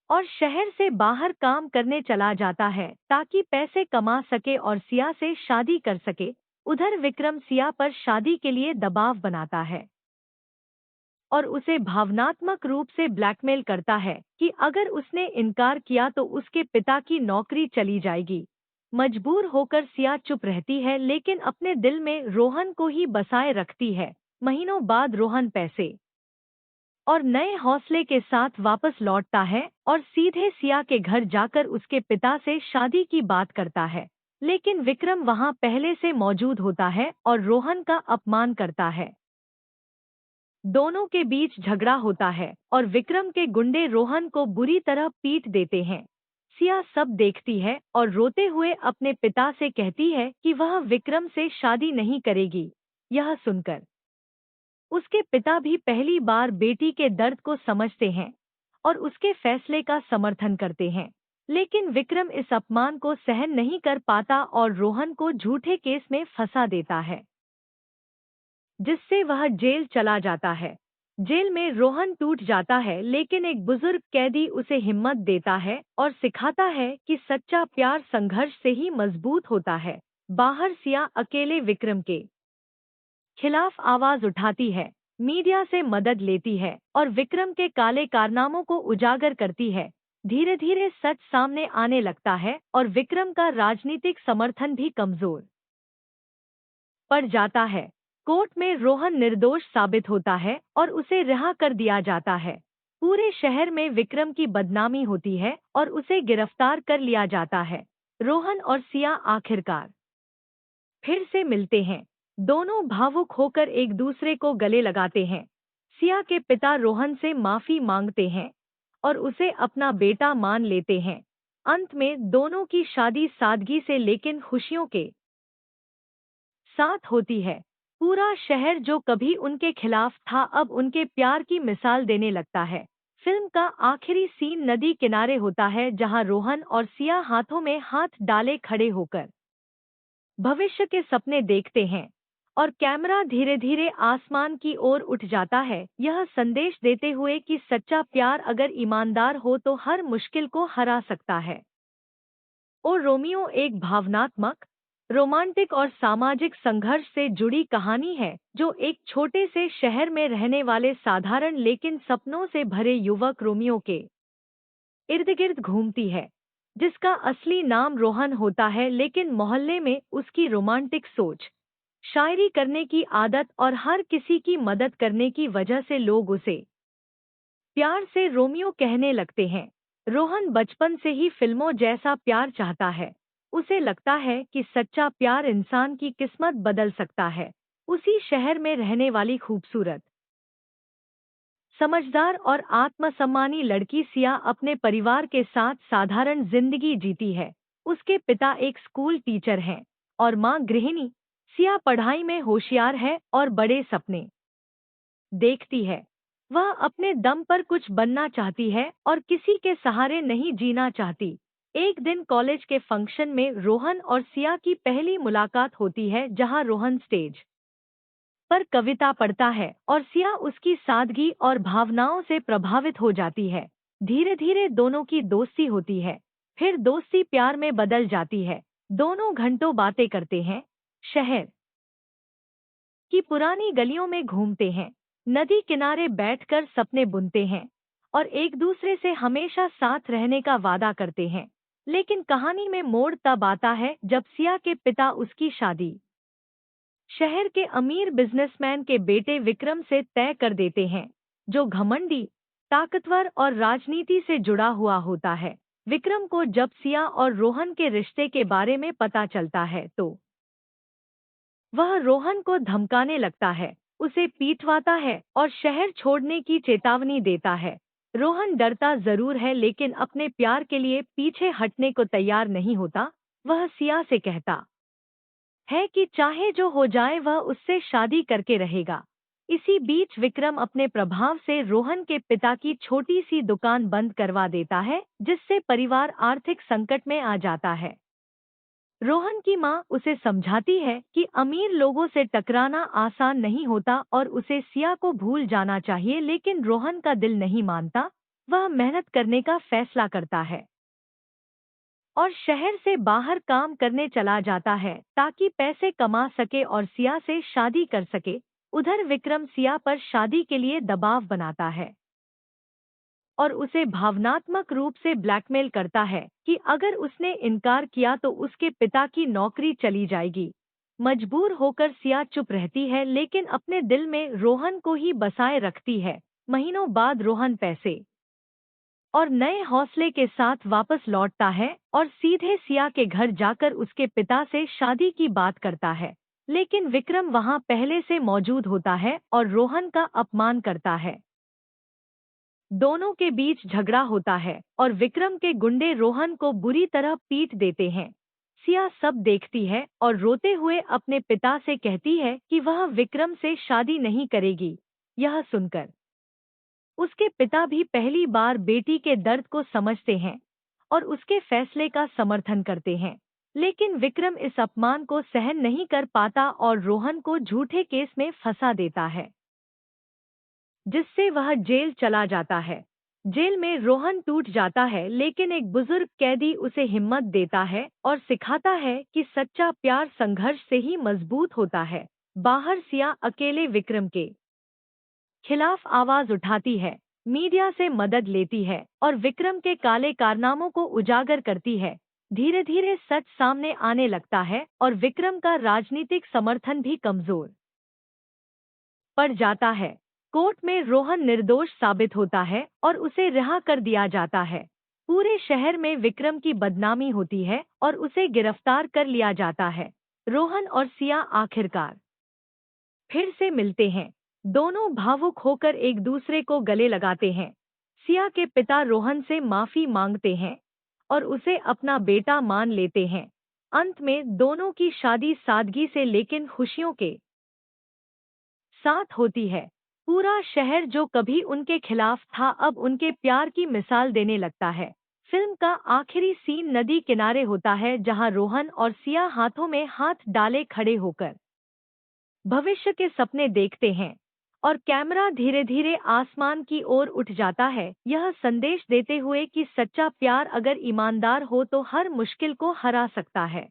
और शहर से बाहर काम करने चला जाता है ताकि पैसे कमा सके और सिया से शादी कर सके। उधर विक्रम सिया पर शादी के लिए दबाव बनाता है और उसे भावनात्मक रूप से ब्लैकमेल करता है कि अगर उसने इनकार किया तो उसके पिता की नौकरी चली जाएगी। मजबूर होकर सिया चुप रहती है लेकिन अपने दिल में रोहन को ही बसाए रखती है। महीनों बाद रोहन पैसे और नए हौसले के साथ वापस लौटता है और सीधे सिया के घर जाकर उसके पिता से शादी की बात करता है। लेकिन विक्रम वहां पहले से मौजूद होता है और रोहन का अपमान करता है। दोनों के बीच झगड़ा होता है और विक्रम के गुंडे रोहन को बुरी तरह पीट देते हैं। सिया सब देखती है और रोते हुए अपने पिता से कहती है कि वह विक्रम से शादी नहीं करेगी। यह सुनकर उसके पिता भी पहली बार बेटी के दर्द को समझते हैं और उसके फैसले का समर्थन करते हैं। लेकिन विक्रम इस अपमान को सहन नहीं कर पाता और रोहन को झूठे केस में फंसा देता है, जिससे वह जेल चला जाता है। जेल में रोहन टूट जाता है लेकिन एक बुजुर्ग कैदी उसे हिम्मत देता है और सिखाता है कि सच्चा प्यार संघर्ष से ही मजबूत होता है। बाहर सिया अकेले विक्रम के खिलाफ आवाज उठाती है, मीडिया से मदद लेती है और विक्रम के काले कारनामों को उजागर करती है। धीरे धीरे सच सामने आने लगता है और विक्रम का राजनीतिक समर्थन भी कमजोर पड़ जाता है। कोर्ट में रोहन निर्दोष साबित होता है और उसे रिहा कर दिया जाता है। पूरे शहर में विक्रम की बदनामी होती है और उसे गिरफ्तार कर लिया जाता है। रोहन और सिया आखिरकार फिर से मिलते हैं। दोनों भावुक होकर एक दूसरे को गले लगाते हैं। सिया के पिता रोहन से माफी मांगते हैं और उसे अपना बेटा मान लेते हैं। अंत में दोनों की शादी सादगी से लेकिन खुशियों के साथ होती है। पूरा शहर जो कभी उनके खिलाफ था अब उनके प्यार की मिसाल देने लगता है। फिल्म का आखिरी सीन नदी किनारे होता है जहां रोहन और सिया हाथों में हाथ डाले खड़े होकर भविष्य के सपने देखते हैं और कैमरा धीरे धीरे आसमान की ओर उठ जाता है, यह संदेश देते हुए कि सच्चा प्यार अगर ईमानदार हो तो हर मुश्किल को हरा सकता है। और रोमियो एक भावनात्मक, रोमांटिक और सामाजिक संघर्ष से जुड़ी कहानी है जो एक छोटे से शहर में रहने वाले साधारण लेकिन सपनों से भरे युवक रोमियो के इर्द गिर्द घूमती है, जिसका असली नाम रोहन होता है लेकिन मोहल्ले में उसकी रोमांटिक सोच, शायरी करने की आदत और हर किसी की मदद करने की वजह से लोग उसे प्यार से रोमियो कहने लगते हैं। रोहन बचपन से ही फिल्मों जैसा प्यार चाहता है। उसे लगता है कि सच्चा प्यार इंसान की किस्मत बदल सकता है। उसी शहर में रहने वाली खूबसूरत, समझदार और आत्मसम्मानी लड़की सिया अपने परिवार के साथ साधारण जिंदगी जीती है। उसके पिता एक स्कूल टीचर हैं और मां गृहिणी। सिया पढ़ाई में होशियार है और बड़े सपने देखती है। वह अपने दम पर कुछ बनना चाहती है और किसी के सहारे नहीं जीना चाहती। एक दिन कॉलेज के फंक्शन में रोहन और सिया की पहली मुलाकात होती है जहां रोहन स्टेज पर कविता पढ़ता है और सिया उसकी सादगी और भावनाओं से प्रभावित हो जाती है। धीरे धीरे दोनों की दोस्ती होती है, फिर दोस्ती प्यार में बदल जाती है। दोनों घंटों बातें करते हैं, शहर की पुरानी गलियों में घूमते हैं, नदी किनारे बैठकर सपने बुनते हैं और एक दूसरे से हमेशा साथ रहने का वादा करते हैं। लेकिन कहानी में मोड़ तब आता है जब सिया के पिता उसकी शादी शहर के अमीर बिजनेसमैन के बेटे विक्रम से तय कर देते हैं, जो घमंडी, ताकतवर और राजनीति से जुड़ा हुआ होता है। विक्रम को जब सिया और रोहन के रिश्ते के बारे में पता चलता है तो वह रोहन को धमकाने लगता है, उसे पीटवाता है और शहर छोड़ने की चेतावनी देता है। रोहन डरता जरूर है लेकिन अपने प्यार के लिए पीछे हटने को तैयार नहीं होता। वह सिया से कहता है कि चाहे जो हो जाए वह उससे शादी करके रहेगा। इसी बीच विक्रम अपने प्रभाव से रोहन के पिता की छोटी सी दुकान बंद करवा देता है, जिससे परिवार आर्थिक संकट में आ जाता है। रोहन की मां उसे समझाती है कि अमीर लोगों से टकराना आसान नहीं होता और उसे सिया को भूल जाना चाहिए, लेकिन रोहन का दिल नहीं मानता। वह मेहनत करने का फैसला करता है और शहर से बाहर काम करने चला जाता है ताकि पैसे कमा सके और सिया से शादी कर सके। उधर विक्रम सिया पर शादी के लिए दबाव बनाता है और उसे भावनात्मक रूप से ब्लैकमेल करता है कि अगर उसने इनकार किया तो उसके पिता की नौकरी चली जाएगी। मजबूर होकर सिया चुप रहती है लेकिन अपने दिल में रोहन को ही बसाए रखती है। महीनों बाद रोहन पैसे और नए हौसले के साथ वापस लौटता है और सीधे सिया के घर जाकर उसके पिता से शादी की बात करता है। लेकिन विक्रम वहां पहले से मौजूद होता है और रोहन का अपमान करता है। दोनों के बीच झगड़ा होता है और विक्रम के गुंडे रोहन को बुरी तरह पीट देते हैं। सिया सब देखती है और रोते हुए अपने पिता से कहती है कि वह विक्रम से शादी नहीं करेगी। यह सुनकर उसके पिता भी पहली बार बेटी के दर्द को समझते हैं और उसके फैसले का समर्थन करते हैं। लेकिन विक्रम इस अपमान को सहन नहीं कर पाता और रोहन को झूठे केस में फंसा देता है, जिससे वह जेल चला जाता है। जेल में रोहन टूट जाता है लेकिन एक बुजुर्ग कैदी उसे हिम्मत देता है और सिखाता है कि सच्चा प्यार संघर्ष से ही मजबूत होता है। बाहर सिया अकेले विक्रम के खिलाफ आवाज उठाती है, मीडिया से मदद लेती है और विक्रम के काले कारनामों को उजागर करती है। धीरे धीरे सच सामने आने लगता है और विक्रम का राजनीतिक समर्थन भी कमजोर पड़ जाता है। कोर्ट में रोहन निर्दोष साबित होता है और उसे रिहा कर दिया जाता है। पूरे शहर में विक्रम की बदनामी होती है और उसे गिरफ्तार कर लिया जाता है। रोहन और सिया आखिरकार फिर से मिलते हैं। दोनों भावुक होकर एक दूसरे को गले लगाते हैं। सिया के पिता रोहन से माफी मांगते हैं और उसे अपना बेटा मान लेते हैं। अंत में दोनों की शादी सादगी से लेकिन खुशियों के साथ होती है। पूरा शहर जो कभी उनके खिलाफ था अब उनके प्यार की मिसाल देने लगता है। फिल्म का आखिरी सीन नदी किनारे होता है जहां रोहन और सिया हाथों में हाथ डाले खड़े होकर भविष्य के सपने देखते हैं और कैमरा धीरे धीरे आसमान की ओर उठ जाता है, यह संदेश देते हुए कि सच्चा प्यार अगर ईमानदार हो तो हर मुश्किल को हरा सकता है।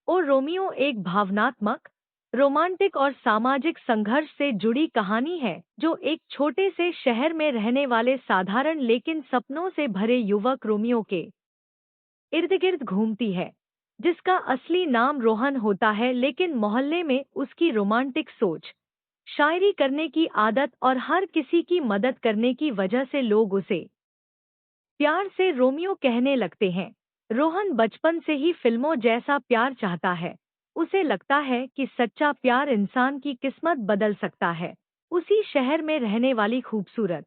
ओ रोमियो एक भावनात्मक, रोमांटिक और सामाजिक संघर्ष से जुड़ी कहानी है जो एक छोटे से शहर में रहने वाले साधारण लेकिन सपनों से भरे युवक रोमियो के इर्द गिर्द घूमती है, जिसका असली नाम रोहन होता है लेकिन मोहल्ले में उसकी रोमांटिक सोच, शायरी करने की आदत और हर किसी की मदद करने की वजह से लोग उसे प्यार से रोमियो कहने लगते हैं। रोहन बचपन से ही फिल्मों जैसा प्यार चाहता है। उसे लगता है कि सच्चा प्यार इंसान की किस्मत बदल सकता है। उसी शहर में रहने वाली खूबसूरत,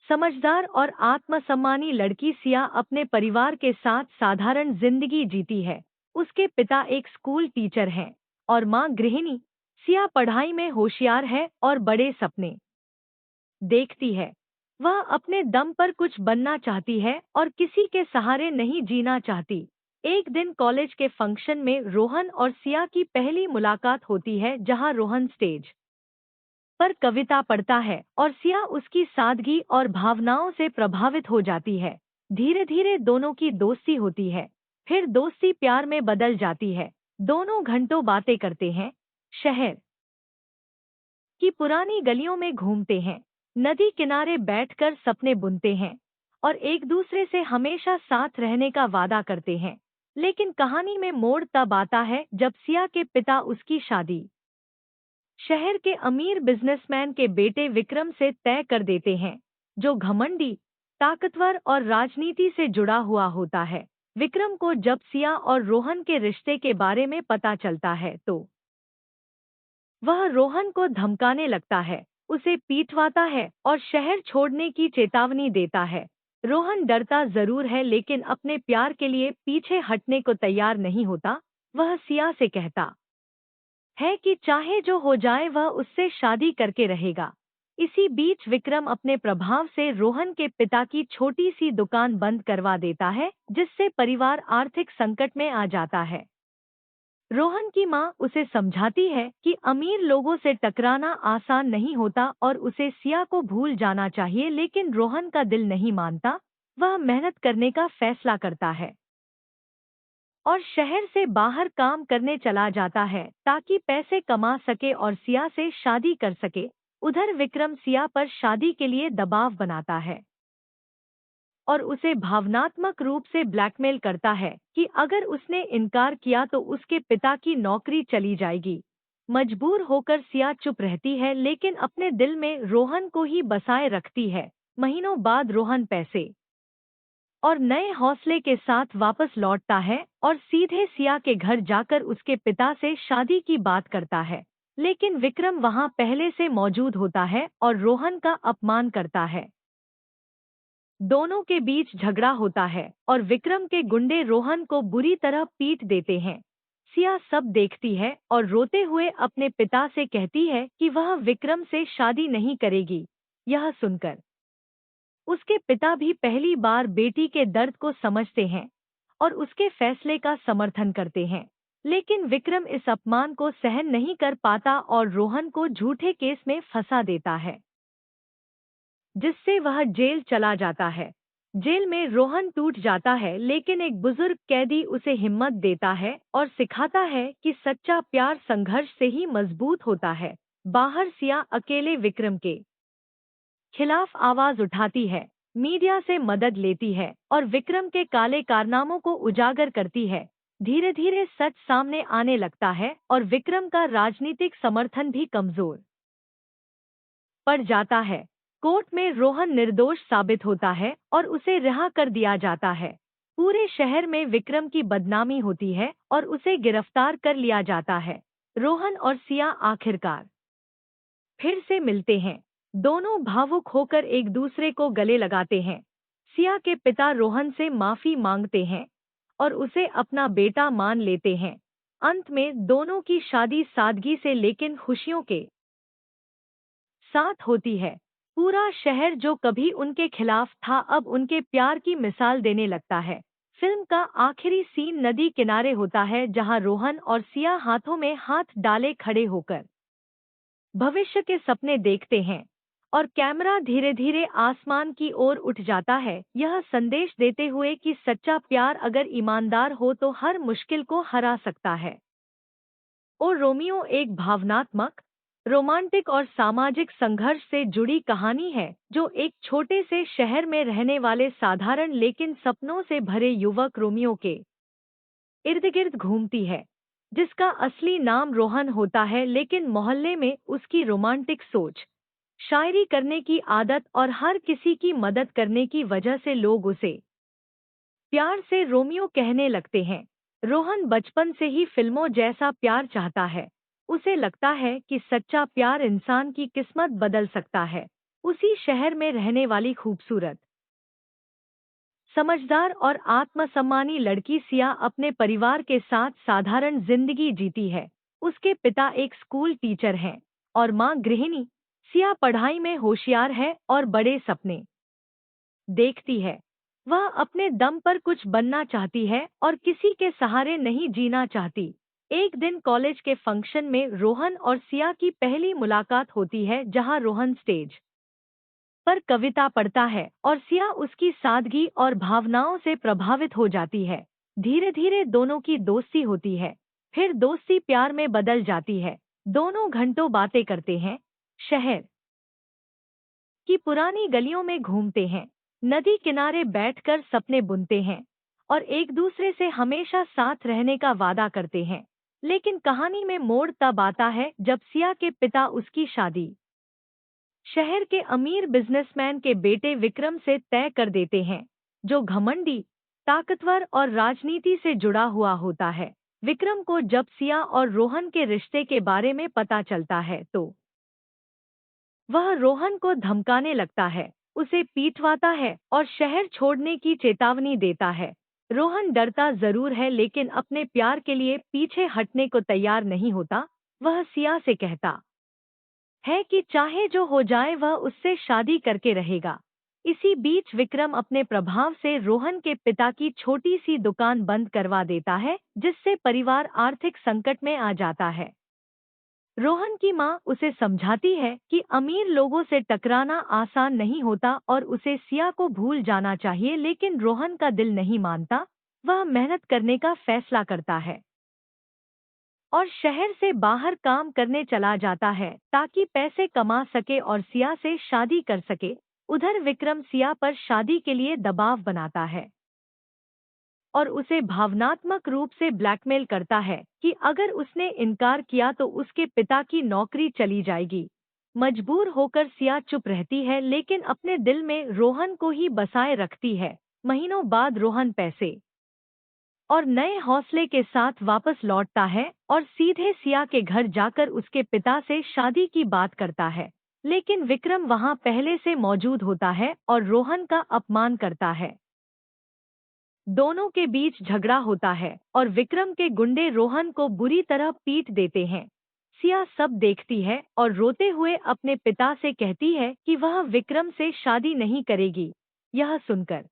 समझदार और आत्मसम्मानी लड़की सिया अपने परिवार के साथ साधारण जिंदगी जीती है। उसके पिता एक स्कूल टीचर हैं और माँ गृहिणी। सिया पढ़ाई में होशियार है और बड़े सपने देखती है। वह अपने दम पर कुछ बनना चाहती है और किसी के सहारे नहीं जीना चाहती। एक दिन कॉलेज के फंक्शन में रोहन और सिया की पहली मुलाकात होती है जहां रोहन स्टेज पर कविता पढ़ता है और सिया उसकी सादगी और भावनाओं से प्रभावित हो जाती है। धीरे धीरे दोनों की दोस्ती होती है, फिर दोस्ती प्यार में बदल जाती है। दोनों घंटों बातें करते हैं, शहर की पुरानी गलियों में घूमते हैं, नदी किनारे बैठकर सपने बुनते हैं और एक दूसरे से हमेशा साथ रहने का वादा करते हैं। लेकिन कहानी में मोड़ तब आता है जब सिया के पिता उसकी शादी शहर के अमीर बिजनेसमैन के बेटे विक्रम से तय कर देते हैं, जो घमंडी, ताकतवर और राजनीति से जुड़ा हुआ होता है। विक्रम को जब सिया और रोहन के रिश्ते के बारे में पता चलता है तो वह रोहन को धमकाने लगता है, उसे पीटवाता है और शहर छोड़ने की चेतावनी देता है। रोहन डरता जरूर है लेकिन अपने प्यार के लिए पीछे हटने को तैयार नहीं होता। वह सिया से कहता है कि चाहे जो हो जाए वह उससे शादी करके रहेगा। इसी बीच विक्रम अपने प्रभाव से रोहन के पिता की छोटी सी दुकान बंद करवा देता है, जिससे परिवार आर्थिक संकट में आ जाता है। रोहन की माँ उसे समझाती है कि अमीर लोगों से टकराना आसान नहीं होता और उसे सिया को भूल जाना चाहिए, लेकिन रोहन का दिल नहीं मानता। वह मेहनत करने का फैसला करता है और शहर से बाहर काम करने चला जाता है ताकि पैसे कमा सके और सिया से शादी कर सके। उधर विक्रम सिया पर शादी के लिए दबाव बनाता है और उसे भावनात्मक रूप से ब्लैकमेल करता है कि अगर उसने इनकार किया तो उसके पिता की नौकरी चली जाएगी। मजबूर होकर सिया चुप रहती है लेकिन अपने दिल में रोहन को ही बसाए रखती है। महीनों बाद रोहन पैसे और नए हौसले के साथ वापस लौटता है और सीधे सिया के घर जाकर उसके पिता से शादी की बात करता है। लेकिन विक्रम वहां पहले से मौजूद होता है और रोहन का अपमान करता है। दोनों के बीच झगड़ा होता है और विक्रम के गुंडे रोहन को बुरी तरह पीट देते हैं। सिया सब देखती है और रोते हुए अपने पिता से कहती है कि वह विक्रम से शादी नहीं करेगी। यह सुनकर उसके पिता भी पहली बार बेटी के दर्द को समझते हैं और उसके फैसले का समर्थन करते हैं। लेकिन विक्रम इस अपमान को सहन नहीं कर पाता और रोहन को झूठे केस में फंसा देता है, जिससे वह जेल चला जाता है। जेल में रोहन टूट जाता है लेकिन एक बुजुर्ग कैदी उसे हिम्मत देता है और सिखाता है कि सच्चा प्यार संघर्ष से ही मजबूत होता है। बाहर सिया अकेले विक्रम के खिलाफ आवाज उठाती है, मीडिया से मदद लेती है और विक्रम के काले कारनामों को उजागर करती है। धीरे धीरे सच सामने आने लगता है और विक्रम का राजनीतिक समर्थन भी कमजोर पड़ जाता है। कोर्ट में रोहन निर्दोष साबित होता है और उसे रिहा कर दिया जाता है। पूरे शहर में विक्रम की बदनामी होती है और उसे गिरफ्तार कर लिया जाता है। रोहन और सिया आखिरकार फिर से मिलते हैं। दोनों भावुक होकर एक दूसरे को गले लगाते हैं। सिया के पिता रोहन से माफी मांगते हैं और उसे अपना बेटा मान लेते हैं। अंत में दोनों की शादी सादगी से लेकिन खुशियों के साथ होती है। पूरा शहर जो कभी उनके खिलाफ था अब उनके प्यार की मिसाल देने लगता है। फिल्म का आखिरी सीन नदी किनारे होता है जहां रोहन और सिया हाथों में हाथ डाले खड़े होकर भविष्य के सपने देखते हैं और कैमरा धीरे धीरे आसमान की ओर उठ जाता है, यह संदेश देते हुए कि सच्चा प्यार अगर ईमानदार हो तो हर मुश्किल को हरा सकता है। और रोमियो एक भावनात्मक, रोमांटिक और सामाजिक संघर्ष से जुड़ी कहानी है जो एक छोटे से शहर में रहने वाले साधारण लेकिन सपनों से भरे युवक रोमियो के इर्द गिर्द घूमती है, जिसका असली नाम रोहन होता है लेकिन मोहल्ले में उसकी रोमांटिक सोच, शायरी करने की आदत और हर किसी की मदद करने की वजह से लोग उसे प्यार से रोमियो कहने लगते हैं। रोहन बचपन से ही फिल्मों जैसा प्यार चाहता है। उसे लगता है कि सच्चा प्यार इंसान की किस्मत बदल सकता है। उसी शहर में रहने वाली खूबसूरत, समझदार और आत्मसम्मानी लड़की सिया अपने परिवार के साथ साधारण जिंदगी जीती है। उसके पिता एक स्कूल टीचर हैं और मां गृहिणी। सिया पढ़ाई में होशियार है और बड़े सपने देखती है। वह अपने दम पर कुछ बनना चाहती है और किसी के सहारे नहीं जीना चाहती। एक दिन कॉलेज के फंक्शन में रोहन और सिया की पहली मुलाकात होती है जहां रोहन स्टेज पर कविता पढ़ता है और सिया उसकी सादगी और भावनाओं से प्रभावित हो जाती है। धीरे धीरे दोनों की दोस्ती होती है, फिर दोस्ती प्यार में बदल जाती है। दोनों घंटों बातें करते हैं, शहर की पुरानी गलियों में घूमते हैं, नदी किनारे बैठकर सपने बुनते हैं और एक दूसरे से हमेशा साथ रहने का वादा करते हैं। लेकिन कहानी में मोड़ तब आता है जब सिया के पिता उसकी शादी शहर के अमीर बिजनेसमैन के बेटे विक्रम से तय कर देते हैं, जो घमंडी, ताकतवर और राजनीति से जुड़ा हुआ होता है। विक्रम को जब सिया और रोहन के रिश्ते के बारे में पता चलता है तो वह रोहन को धमकाने लगता है, उसे पीटवाता है और शहर छोड़ने की चेतावनी देता है। रोहन डरता जरूर है लेकिन अपने प्यार के लिए पीछे हटने को तैयार नहीं होता। वह सिया से कहता है कि चाहे जो हो जाए वह उससे शादी करके रहेगा। इसी बीच विक्रम अपने प्रभाव से रोहन के पिता की छोटी सी दुकान बंद करवा देता है, जिससे परिवार आर्थिक संकट में आ जाता है। रोहन की मां उसे समझाती है कि अमीर लोगों से टकराना आसान नहीं होता और उसे सिया को भूल जाना चाहिए, लेकिन रोहन का दिल नहीं मानता। वह मेहनत करने का फैसला करता है और शहर से बाहर काम करने चला जाता है ताकि पैसे कमा सके और सिया से शादी कर सके। उधर विक्रम सिया पर शादी के लिए दबाव बनाता है और उसे भावनात्मक रूप से ब्लैकमेल करता है कि अगर उसने इनकार किया तो उसके पिता की नौकरी चली जाएगी। मजबूर होकर सिया चुप रहती है लेकिन अपने दिल में रोहन को ही बसाए रखती है। महीनों बाद रोहन पैसे और नए हौसले के साथ वापस लौटता है और सीधे सिया के घर जाकर उसके पिता से शादी की बात करता है। लेकिन विक्रम वहां पहले से मौजूद होता है और रोहन का अपमान करता है। दोनों के बीच झगड़ा होता है और विक्रम के गुंडे रोहन को बुरी तरह पीट देते हैं। सिया सब देखती है और रोते हुए अपने पिता से कहती है कि वह विक्रम से शादी नहीं करेगी। यह सुनकर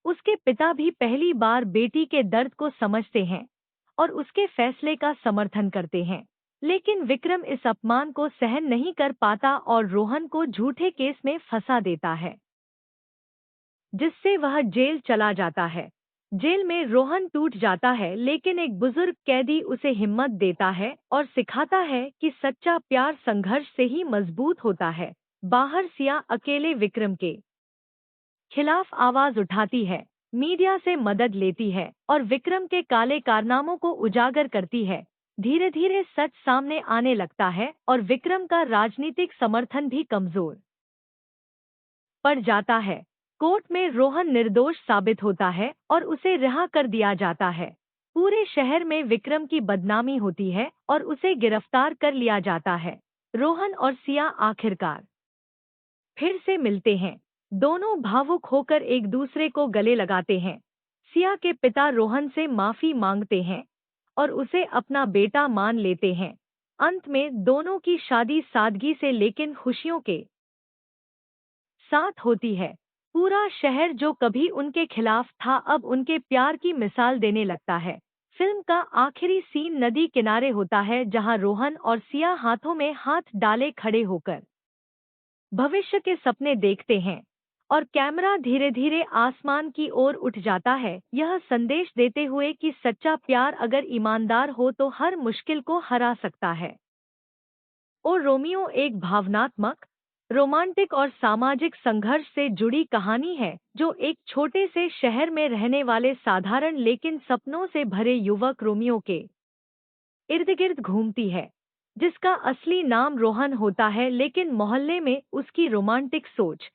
उसके पिता भी पहली बार बेटी के दर्द को समझते हैं और उसके फैसले का समर्थन करते हैं। लेकिन विक्रम इस अपमान को सहन नहीं कर पाता और रोहन को झूठे केस में फंसा देता है, जिससे वह जेल चला जाता है। जेल में रोहन टूट जाता है लेकिन एक बुजुर्ग कैदी उसे हिम्मत देता है और सिखाता है कि सच्चा प्यार संघर्ष से ही मजबूत होता है। बाहर सिया अकेले विक्रम के खिलाफ आवाज उठाती है, मीडिया से मदद लेती है और विक्रम के काले कारनामों को उजागर करती है। धीरे धीरे सच सामने आने लगता है और विक्रम का राजनीतिक समर्थन भी कमजोर पड़ जाता है। कोर्ट में रोहन निर्दोष साबित होता है और उसे रिहा कर दिया जाता है। पूरे शहर में विक्रम की बदनामी होती है और उसे गिरफ्तार कर लिया जाता है। रोहन और सिया आखिरकार फिर से मिलते हैं। दोनों भावुक होकर एक दूसरे को गले लगाते हैं। सिया के पिता रोहन से माफी मांगते हैं और उसे अपना बेटा मान लेते हैं। अंत में दोनों की शादी सादगी से लेकिन खुशियों के साथ होती है। पूरा शहर जो कभी उनके खिलाफ था अब उनके प्यार की मिसाल देने लगता है। फिल्म का आखिरी सीन नदी किनारे होता है जहां रोहन और सिया हाथों में हाथ डाले खड़े होकर भविष्य के सपने देखते हैं और कैमरा धीरे धीरे आसमान की ओर उठ जाता है, यह संदेश देते हुए कि सच्चा प्यार अगर ईमानदार हो तो हर मुश्किल को हरा सकता है। ओ रोमियो एक भावनात्मक, रोमांटिक और सामाजिक संघर्ष से जुड़ी कहानी है जो एक छोटे से शहर में रहने वाले साधारण लेकिन सपनों से भरे युवक रोमियो के इर्द गिर्द घूमती है, जिसका असली नाम रोहन होता है लेकिन मोहल्ले में उसकी रोमांटिक सोच,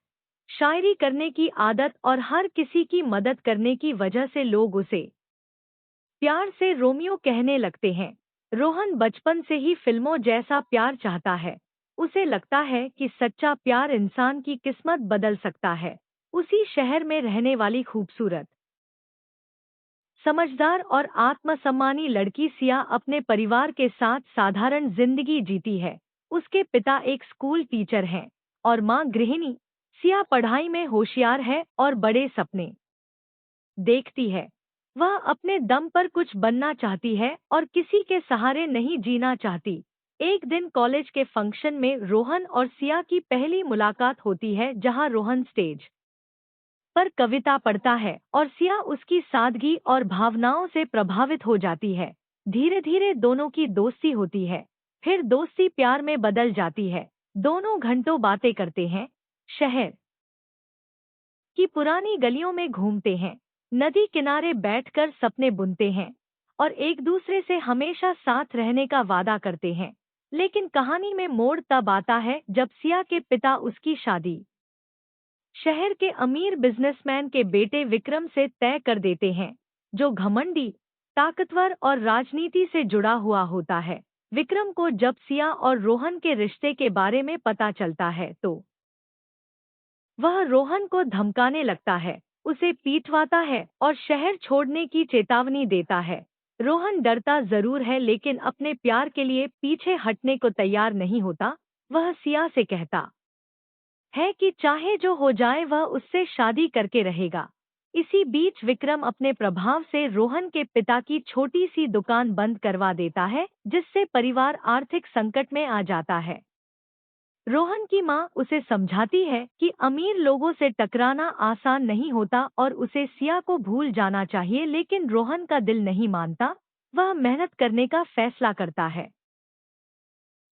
शायरी करने की आदत और हर किसी की मदद करने की वजह से लोग उसे प्यार से रोमियो कहने लगते हैं। रोहन बचपन से ही फिल्मों जैसा प्यार चाहता है। उसे लगता है कि सच्चा प्यार इंसान की किस्मत बदल सकता है। उसी शहर में रहने वाली खूबसूरत, समझदार और आत्मसम्मानी लड़की सिया अपने परिवार के साथ साधारण जिंदगी जीती है। उसके पिता एक स्कूल टीचर हैं और माँ गृहिणी। सिया पढ़ाई में होशियार है और बड़े सपने देखती है। वह अपने दम पर कुछ बनना चाहती है और किसी के सहारे नहीं जीना चाहती। एक दिन कॉलेज के फंक्शन में रोहन और सिया की पहली मुलाकात होती है जहां रोहन स्टेज पर कविता पढ़ता है और सिया उसकी सादगी और भावनाओं से प्रभावित हो जाती है। धीरे धीरे दोनों की दोस्ती होती है, फिर दोस्ती प्यार में बदल जाती है। दोनों घंटों बातें करते हैं, शहर की पुरानी गलियों में घूमते हैं, नदी किनारे बैठकर सपने बुनते हैं और एक दूसरे से हमेशा साथ रहने का वादा करते हैं। लेकिन कहानी में मोड़ तब आता है जब सिया के पिता उसकी शादी शहर के अमीर बिजनेसमैन के बेटे विक्रम से तय कर देते हैं, जो घमंडी, ताकतवर और राजनीति से जुड़ा हुआ होता है। विक्रम को जब सिया और रोहन के रिश्ते के बारे में पता चलता है तो वह रोहन को धमकाने लगता है, उसे पीटवाता है और शहर छोड़ने की चेतावनी देता है। रोहन डरता जरूर है लेकिन अपने प्यार के लिए पीछे हटने को तैयार नहीं होता। वह सिया से कहता है कि चाहे जो हो जाए वह उससे शादी करके रहेगा। इसी बीच विक्रम अपने प्रभाव से रोहन के पिता की छोटी सी दुकान बंद करवा देता है, जिससे परिवार आर्थिक संकट में आ जाता है। रोहन की माँ उसे समझाती है कि अमीर लोगों से टकराना आसान नहीं होता और उसे सिया को भूल जाना चाहिए, लेकिन रोहन का दिल नहीं मानता। वह मेहनत करने का फैसला करता है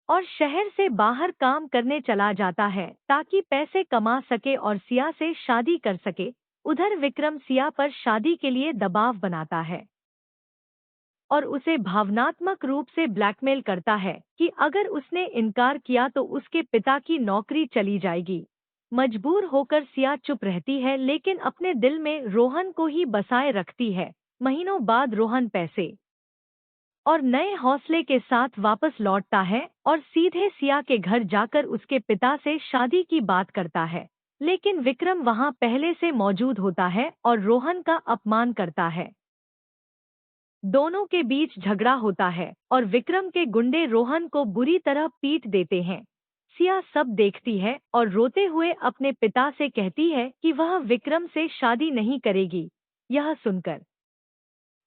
और शहर से बाहर काम करने चला जाता है ताकि पैसे कमा सके और सिया से शादी कर सके। उधर विक्रम सिया पर शादी के लिए दबाव बनाता है और उसे भावनात्मक रूप से ब्लैकमेल करता है कि अगर उसने इनकार किया तो उसके पिता की नौकरी चली जाएगी। मजबूर होकर सिया चुप रहती है लेकिन अपने दिल में रोहन को ही बसाए रखती है। महीनों बाद रोहन पैसे और नए हौसले के साथ वापस लौटता है और सीधे सिया के घर जाकर उसके पिता से शादी की बात करता है। लेकिन विक्रम वहां पहले से मौजूद होता है और रोहन का अपमान करता है। दोनों के बीच झगड़ा होता है और विक्रम के गुंडे रोहन को बुरी तरह पीट देते हैं। सिया सब देखती है और रोते हुए अपने पिता से कहती है कि वह विक्रम से शादी नहीं करेगी। यह सुनकर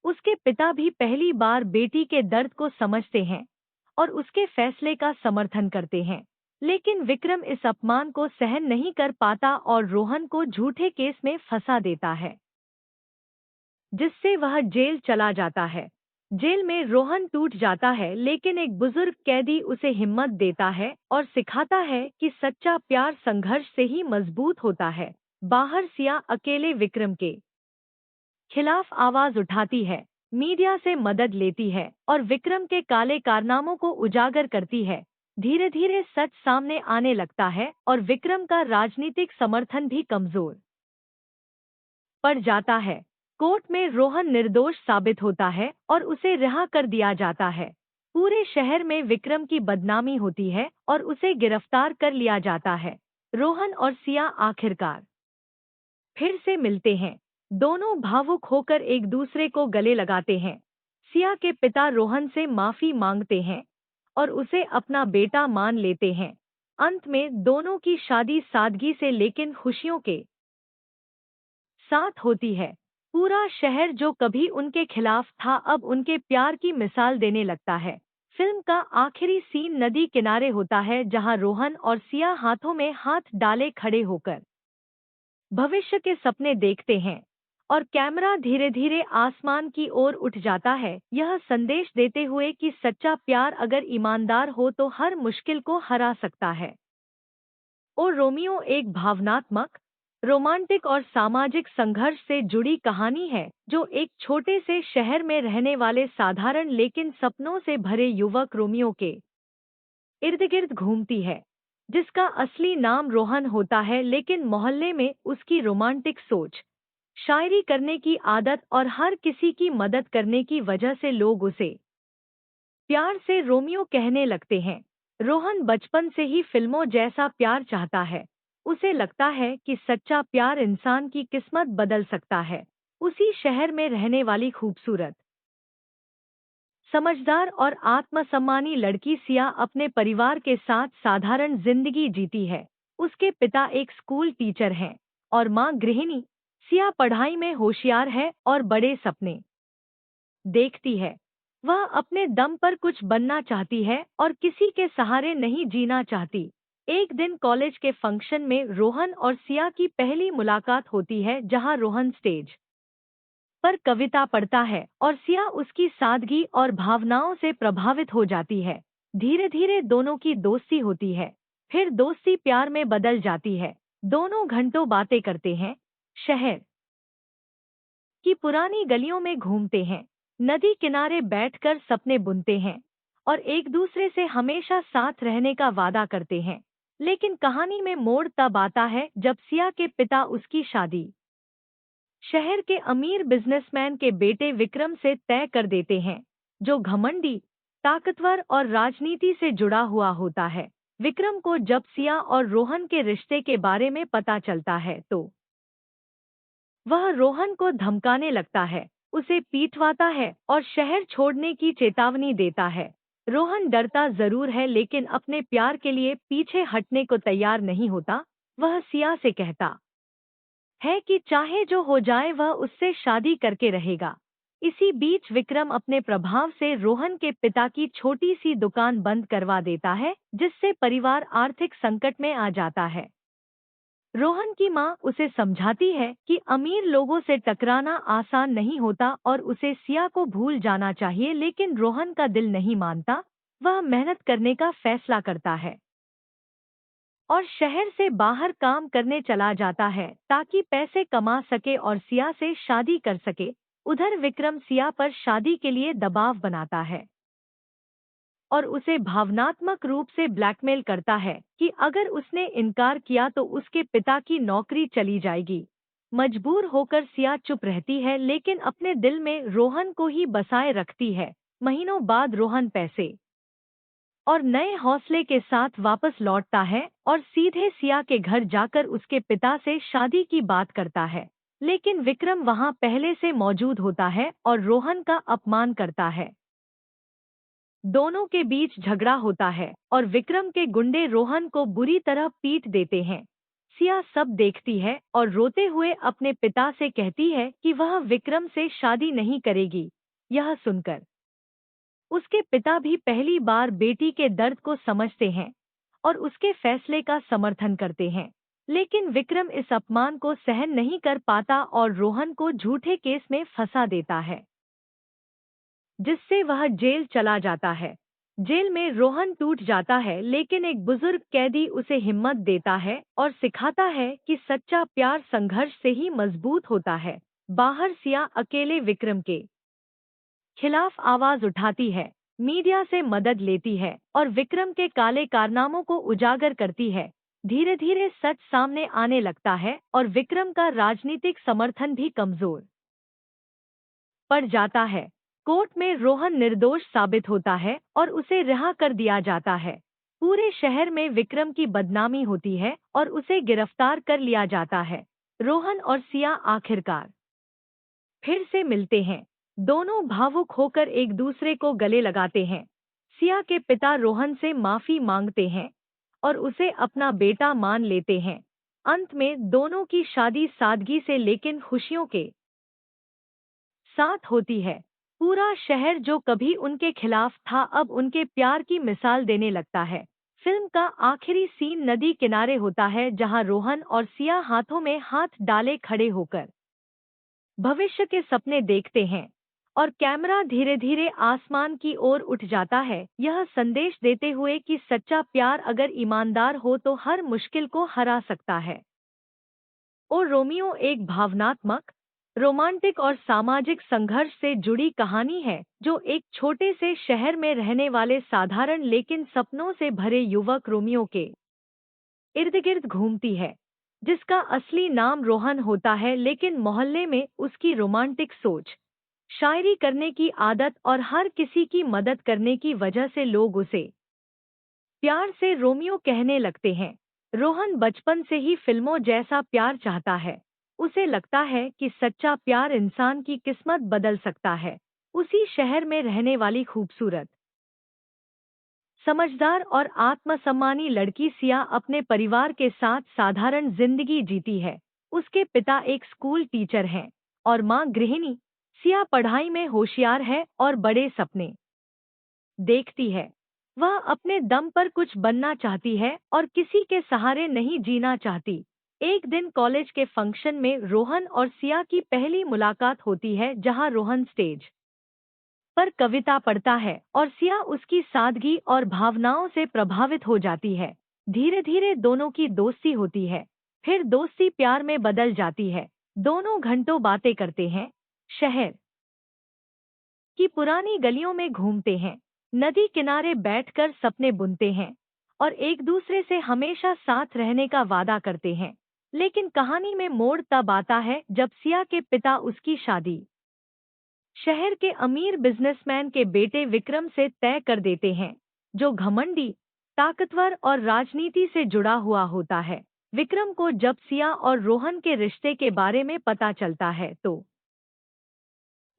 उसके पिता भी पहली बार बेटी के दर्द को समझते हैं और उसके फैसले का समर्थन करते हैं। लेकिन विक्रम इस अपमान को सहन नहीं कर पाता और रोहन को झूठे केस में फंसा देता है, जिससे वह जेल चला जाता है। जेल में रोहन टूट जाता है लेकिन एक बुजुर्ग कैदी उसे हिम्मत देता है और सिखाता है कि सच्चा प्यार संघर्ष से ही मजबूत होता है। बाहर सिया अकेले विक्रम के खिलाफ आवाज उठाती है, मीडिया से मदद लेती है और विक्रम के काले कारनामों को उजागर करती है। धीरे धीरे सच सामने आने लगता है और विक्रम का राजनीतिक समर्थन भी कमजोर पड़ जाता है। कोर्ट में रोहन निर्दोष साबित होता है और उसे रिहा कर दिया जाता है। पूरे शहर में विक्रम की बदनामी होती है और उसे गिरफ्तार कर लिया जाता है। रोहन और सिया आखिरकार फिर से मिलते हैं। दोनों भावुक होकर एक दूसरे को गले लगाते हैं। सिया के पिता रोहन से माफी मांगते हैं और उसे अपना बेटा मान लेते हैं। अंत में दोनों की शादी सादगी से लेकिन खुशियों के साथ होती है। पूरा शहर जो कभी उनके खिलाफ था अब उनके प्यार की मिसाल देने लगता है। फिल्म का आखिरी सीन नदी किनारे होता है जहां रोहन और सिया हाथों में हाथ डाले खड़े होकर भविष्य के सपने देखते हैं और कैमरा धीरे धीरे आसमान की ओर उठ जाता है, यह संदेश देते हुए कि सच्चा प्यार अगर ईमानदार हो तो हर मुश्किल को हरा सकता है। और रोमियो एक भावनात्मक, रोमांटिक और सामाजिक संघर्ष से जुड़ी कहानी है जो एक छोटे से शहर में रहने वाले साधारण लेकिन सपनों से भरे युवक रोमियो के इर्द गिर्द घूमती है, जिसका असली नाम रोहन होता है लेकिन मोहल्ले में उसकी रोमांटिक सोच, शायरी करने की आदत और हर किसी की मदद करने की वजह से लोग उसे प्यार से रोमियो कहने लगते हैं। रोहन बचपन से ही फिल्मों जैसा प्यार चाहता है। उसे लगता है कि सच्चा प्यार इंसान की किस्मत बदल सकता है। उसी शहर में रहने वाली खूबसूरत, समझदार और आत्मसम्मानी लड़की सिया अपने परिवार के साथ साधारण जिंदगी जीती है। उसके पिता एक स्कूल टीचर हैं और मां गृहिणी। सिया पढ़ाई में होशियार है और बड़े सपने देखती है। वह अपने दम पर कुछ बनना चाहती है और किसी के सहारे नहीं जीना चाहती। एक दिन कॉलेज के फंक्शन में रोहन और सिया की पहली मुलाकात होती है जहां रोहन स्टेज पर कविता पढ़ता है और सिया उसकी सादगी और भावनाओं से प्रभावित हो जाती है। धीरे धीरे दोनों की दोस्ती होती है, फिर दोस्ती प्यार में बदल जाती है। दोनों घंटों बातें करते हैं, शहर की पुरानी गलियों में घूमते हैं, नदी किनारे बैठकर सपने बुनते हैं और एक दूसरे से हमेशा साथ रहने का वादा करते हैं। लेकिन कहानी में मोड़ तब आता है जब सिया के पिता उसकी शादी शहर के अमीर बिजनेसमैन के बेटे विक्रम से तय कर देते हैं, जो घमंडी, ताकतवर और राजनीति से जुड़ा हुआ होता है। विक्रम को जब सिया और रोहन के रिश्ते के बारे में पता चलता है तो वह रोहन को धमकाने लगता है, उसे पीटवाता है और शहर छोड़ने की चेतावनी देता है। रोहन डरता जरूर है लेकिन अपने प्यार के लिए पीछे हटने को तैयार नहीं होता। वह सिया से कहता है कि चाहे जो हो जाए वह उससे शादी करके रहेगा। इसी बीच विक्रम अपने प्रभाव से रोहन के पिता की छोटी सी दुकान बंद करवा देता है, जिससे परिवार आर्थिक संकट में आ जाता है। रोहन की मां उसे समझाती है कि अमीर लोगों से टकराना आसान नहीं होता और उसे सिया को भूल जाना चाहिए, लेकिन रोहन का दिल नहीं मानता। वह मेहनत करने का फैसला करता है और शहर से बाहर काम करने चला जाता है ताकि पैसे कमा सके और सिया से शादी कर सके। उधर विक्रम सिया पर शादी के लिए दबाव बनाता है और उसे भावनात्मक रूप से ब्लैकमेल करता है कि अगर उसने इनकार किया तो उसके पिता की नौकरी चली जाएगी। मजबूर होकर सिया चुप रहती है लेकिन अपने दिल में रोहन को ही बसाए रखती है। महीनों बाद रोहन पैसे और नए हौसले के साथ वापस लौटता है और सीधे सिया के घर जाकर उसके पिता से शादी की बात करता है। लेकिन विक्रम वहां पहले से मौजूद होता है और रोहन का अपमान करता है। दोनों के बीच झगड़ा होता है और विक्रम के गुंडे रोहन को बुरी तरह पीट देते हैं। सिया सब देखती है और रोते हुए अपने पिता से कहती है कि वह विक्रम से शादी नहीं करेगी। यह सुनकर उसके पिता भी पहली बार बेटी के दर्द को समझते हैं और उसके फैसले का समर्थन करते हैं। लेकिन विक्रम इस अपमान को सहन नहीं कर पाता और रोहन को झूठे केस में फंसा देता है, जिससे वह जेल चला जाता है। जेल में रोहन टूट जाता है लेकिन एक बुजुर्ग कैदी उसे हिम्मत देता है और सिखाता है कि सच्चा प्यार संघर्ष से ही मजबूत होता है। बाहर सिया अकेले विक्रम के खिलाफ आवाज उठाती है, मीडिया से मदद लेती है और विक्रम के काले कारनामों को उजागर करती है। धीरे धीरे सच सामने आने लगता है और विक्रम का राजनीतिक समर्थन भी कमजोर पड़ जाता है। कोर्ट में रोहन निर्दोष साबित होता है और उसे रिहा कर दिया जाता है। पूरे शहर में विक्रम की बदनामी होती है और उसे गिरफ्तार कर लिया जाता है। रोहन और सिया आखिरकार फिर से मिलते हैं। दोनों भावुक होकर एक दूसरे को गले लगाते हैं। सिया के पिता रोहन से माफी मांगते हैं और उसे अपना बेटा मान लेते हैं। अंत में दोनों की शादी सादगी से लेकिन खुशियों के साथ होती है। पूरा शहर जो कभी उनके खिलाफ था अब उनके प्यार की मिसाल देने लगता है। फिल्म का आखिरी सीन नदी किनारे होता है जहां रोहन और सिया हाथों में हाथ डाले खड़े होकर भविष्य के सपने देखते हैं और कैमरा धीरे धीरे आसमान की ओर उठ जाता है, यह संदेश देते हुए कि सच्चा प्यार अगर ईमानदार हो तो हर मुश्किल को हरा सकता है। ओ रोमियो एक भावनात्मक, रोमांटिक और सामाजिक संघर्ष से जुड़ी कहानी है जो एक छोटे से शहर में रहने वाले साधारण लेकिन सपनों से भरे युवक रोमियो के इर्द गिर्द घूमती है, जिसका असली नाम रोहन होता है लेकिन मोहल्ले में उसकी रोमांटिक सोच, शायरी करने की आदत और हर किसी की मदद करने की वजह से लोग उसे प्यार से रोमियो कहने लगते हैं। रोहन बचपन से ही फिल्मों जैसा प्यार चाहता है। उसे लगता है कि सच्चा प्यार इंसान की किस्मत बदल सकता है। उसी शहर में रहने वाली खूबसूरत, समझदार और आत्मसम्मानी लड़की सिया अपने परिवार के साथ साधारण जिंदगी जीती है। उसके पिता एक स्कूल टीचर हैं और मां गृहिणी। सिया पढ़ाई में होशियार है और बड़े सपने देखती है। वह अपने दम पर कुछ बनना चाहती है और किसी के सहारे नहीं जीना चाहती। एक दिन कॉलेज के फंक्शन में रोहन और सिया की पहली मुलाकात होती है जहां रोहन स्टेज पर कविता पढ़ता है और सिया उसकी सादगी और भावनाओं से प्रभावित हो जाती है। धीरे धीरे दोनों की दोस्ती होती है, फिर दोस्ती प्यार में बदल जाती है। दोनों घंटों बातें करते हैं, शहर की पुरानी गलियों में घूमते हैं, नदी किनारे बैठकर सपने बुनते हैं और एक दूसरे से हमेशा साथ रहने का वादा करते हैं। लेकिन कहानी में मोड़ तब आता है जब सिया के पिता उसकी शादी शहर के अमीर बिजनेसमैन के बेटे विक्रम से तय कर देते हैं, जो घमंडी, ताकतवर और राजनीति से जुड़ा हुआ होता है। विक्रम को जब सिया और रोहन के रिश्ते के बारे में पता चलता है तो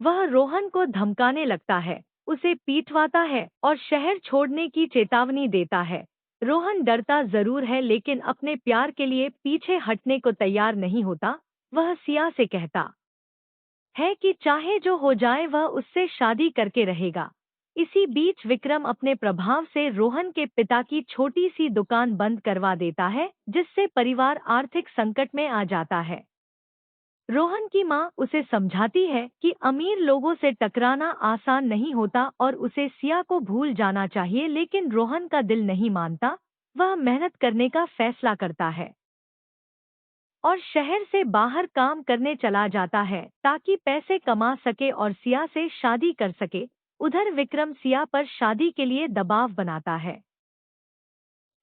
वह रोहन को धमकाने लगता है, उसे पीटवाता है और शहर छोड़ने की चेतावनी देता है। रोहन डरता जरूर है लेकिन अपने प्यार के लिए पीछे हटने को तैयार नहीं होता। वह सिया से कहता है कि चाहे जो हो जाए वह उससे शादी करके रहेगा। इसी बीच विक्रम अपने प्रभाव से रोहन के पिता की छोटी सी दुकान बंद करवा देता है, जिससे परिवार आर्थिक संकट में आ जाता है। रोहन की मां उसे समझाती है कि अमीर लोगों से टकराना आसान नहीं होता और उसे सिया को भूल जाना चाहिए, लेकिन रोहन का दिल नहीं मानता। वह मेहनत करने का फैसला करता है और शहर से बाहर काम करने चला जाता है ताकि पैसे कमा सके और सिया से शादी कर सके। उधर विक्रम सिया पर शादी के लिए दबाव बनाता है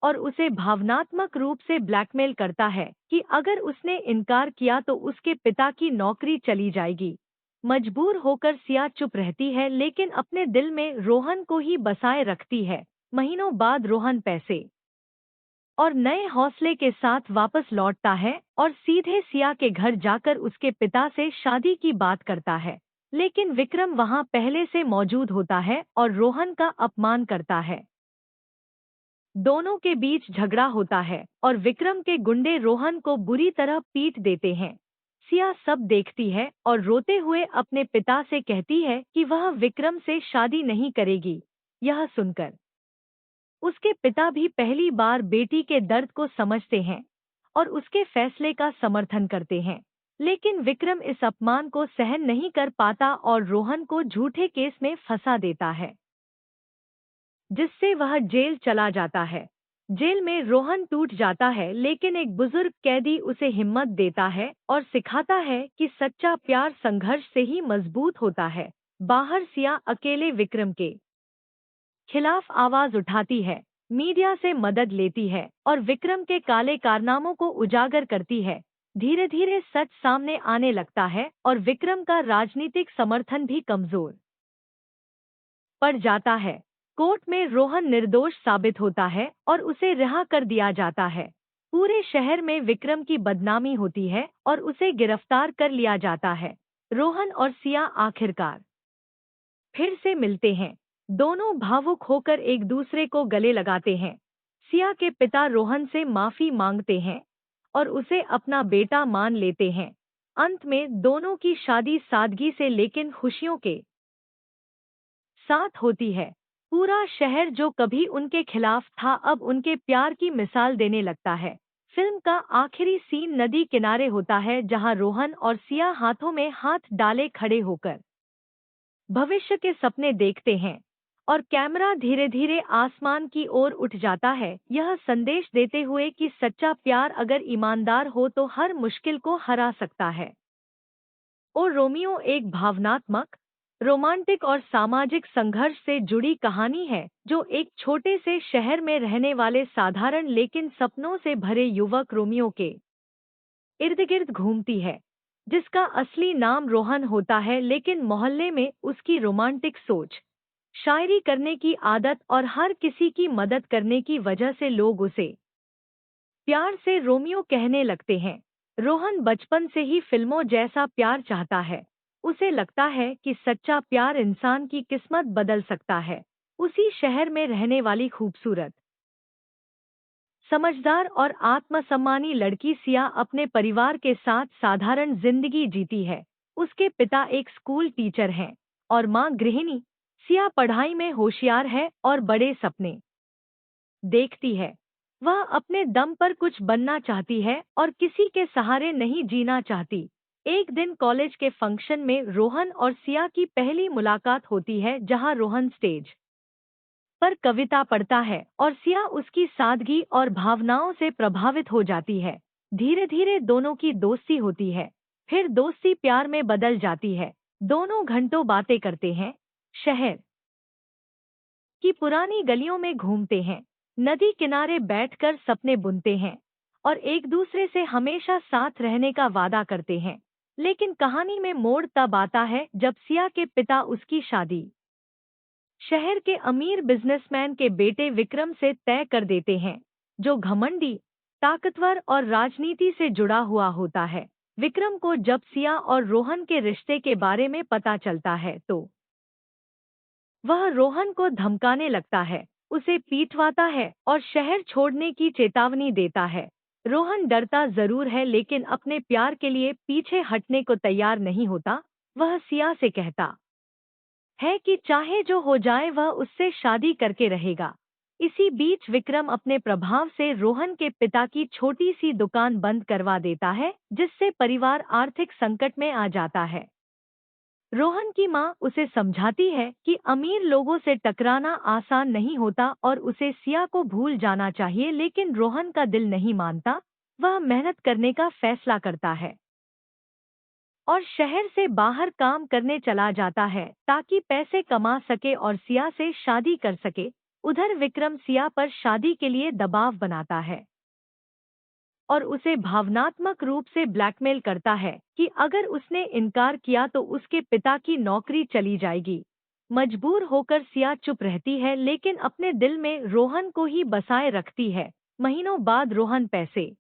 और उसे भावनात्मक रूप से ब्लैकमेल करता है कि अगर उसने इनकार किया तो उसके पिता की नौकरी चली जाएगी। मजबूर होकर सिया चुप रहती है लेकिन अपने दिल में रोहन को ही बसाए रखती है। महीनों बाद रोहन पैसे और नए हौसले के साथ वापस लौटता है और सीधे सिया के घर जाकर उसके पिता से शादी की बात करता है। लेकिन विक्रम वहां पहले से मौजूद होता है और रोहन का अपमान करता है। दोनों के बीच झगड़ा होता है और विक्रम के गुंडे रोहन को बुरी तरह पीट देते हैं। सिया सब देखती है और रोते हुए अपने पिता से कहती है कि वह विक्रम से शादी नहीं करेगी। यह सुनकर उसके पिता भी पहली बार बेटी के दर्द को समझते हैं और उसके फैसले का समर्थन करते हैं। लेकिन विक्रम इस अपमान को सहन नहीं कर पाता और रोहन को झूठे केस में फंसा देता है, जिससे वह जेल चला जाता है। जेल में रोहन टूट जाता है लेकिन एक बुजुर्ग कैदी उसे हिम्मत देता है और सिखाता है कि सच्चा प्यार संघर्ष से ही मजबूत होता है। बाहर सिया अकेले विक्रम के खिलाफ आवाज उठाती है, मीडिया से मदद लेती है और विक्रम के काले कारनामों को उजागर करती है। धीरे धीरे सच सामने आने लगता है और विक्रम का राजनीतिक समर्थन भी कमजोर पड़ जाता है। कोर्ट में रोहन निर्दोष साबित होता है और उसे रिहा कर दिया जाता है। पूरे शहर में विक्रम की बदनामी होती है और उसे गिरफ्तार कर लिया जाता है। रोहन और सिया आखिरकार फिर से मिलते हैं। दोनों भावुक होकर एक दूसरे को गले लगाते हैं। सिया के पिता रोहन से माफी मांगते हैं और उसे अपना बेटा मान लेते हैं। अंत में दोनों की शादी सादगी से लेकिन खुशियों के साथ होती है। पूरा शहर जो कभी उनके खिलाफ था अब उनके प्यार की मिसाल देने लगता है। फिल्म का आखिरी सीन नदी किनारे होता है जहां रोहन और सिया हाथों में हाथ डाले खड़े होकर भविष्य के सपने देखते हैं और कैमरा धीरे धीरे आसमान की ओर उठ जाता है, यह संदेश देते हुए कि सच्चा प्यार अगर ईमानदार हो तो हर मुश्किल को हरा सकता है। और रोमियो एक भावनात्मक, रोमांटिक और सामाजिक संघर्ष से जुड़ी कहानी है जो एक छोटे से शहर में रहने वाले साधारण लेकिन सपनों से भरे युवक रोमियो के इर्द गिर्द घूमती है, जिसका असली नाम रोहन होता है लेकिन मोहल्ले में उसकी रोमांटिक सोच, शायरी करने की आदत और हर किसी की मदद करने की वजह से लोग उसे प्यार से रोमियो कहने लगते हैं। रोहन बचपन से ही फिल्मों जैसा प्यार चाहता है। उसे लगता है कि सच्चा प्यार इंसान की किस्मत बदल सकता है। उसी शहर में रहने वाली खूबसूरत, समझदार और आत्मसम्मानी लड़की सिया अपने परिवार के साथ साधारण जिंदगी जीती है। उसके पिता एक स्कूल टीचर हैं और मां गृहिणी। सिया पढ़ाई में होशियार है और बड़े सपने देखती है। वह अपने दम पर कुछ बनना चाहती है और किसी के सहारे नहीं जीना चाहती। एक दिन कॉलेज के फंक्शन में रोहन और सिया की पहली मुलाकात होती है जहां रोहन स्टेज पर कविता पढ़ता है और सिया उसकी सादगी और भावनाओं से प्रभावित हो जाती है। धीरे धीरे दोनों की दोस्ती होती है, फिर दोस्ती प्यार में बदल जाती है। दोनों घंटों बातें करते हैं, शहर की पुरानी गलियों में घूमते हैं, नदी किनारे बैठकर सपने बुनते हैं और एक दूसरे से हमेशा साथ रहने का वादा करते हैं। लेकिन कहानी में मोड़ तब आता है जब सिया के पिता उसकी शादी शहर के अमीर बिजनेसमैन के बेटे विक्रम से तय कर देते हैं, जो घमंडी, ताकतवर और राजनीति से जुड़ा हुआ होता है। विक्रम को जब सिया और रोहन के रिश्ते के बारे में पता चलता है तो वह रोहन को धमकाने लगता है, उसे पीटवाता है और शहर छोड़ने की चेतावनी देता है। रोहन डरता जरूर है लेकिन अपने प्यार के लिए पीछे हटने को तैयार नहीं होता। वह सिया से कहता है कि चाहे जो हो जाए वह उससे शादी करके रहेगा। इसी बीच विक्रम अपने प्रभाव से रोहन के पिता की छोटी सी दुकान बंद करवा देता है, जिससे परिवार आर्थिक संकट में आ जाता है। रोहन की मां उसे समझाती है कि अमीर लोगों से टकराना आसान नहीं होता और उसे सिया को भूल जाना चाहिए, लेकिन रोहन का दिल नहीं मानता। वह मेहनत करने का फैसला करता है और शहर से बाहर काम करने चला जाता है ताकि पैसे कमा सके और सिया से शादी कर सके। उधर विक्रम सिया पर शादी के लिए दबाव बनाता है और उसे भावनात्मक रूप से ब्लैकमेल करता है कि अगर उसने इनकार किया तो उसके पिता की नौकरी चली जाएगी। मजबूर होकर सिया चुप रहती है लेकिन अपने दिल में रोहन को ही बसाए रखती है। महीनों बाद रोहन पैसे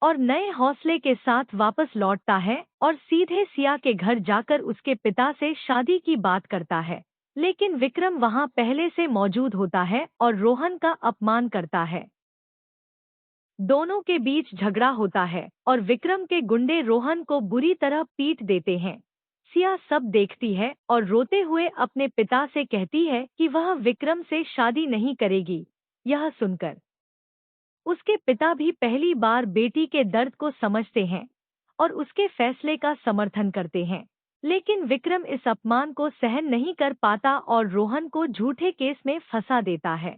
और नए हौसले के साथ वापस लौटता है और सीधे सिया के घर जाकर उसके पिता से शादी की बात करता है। लेकिन विक्रम वहां पहले से मौजूद होता है और रोहन का अपमान करता है। दोनों के बीच झगड़ा होता है और विक्रम के गुंडे रोहन को बुरी तरह पीट देते हैं। सिया सब देखती है और रोते हुए अपने पिता से कहती है कि वह विक्रम से शादी नहीं करेगी। यह सुनकर उसके पिता भी पहली बार बेटी के दर्द को समझते हैं और उसके फैसले का समर्थन करते हैं। लेकिन विक्रम इस अपमान को सहन नहीं कर पाता और रोहन को झूठे केस में फंसा देता है,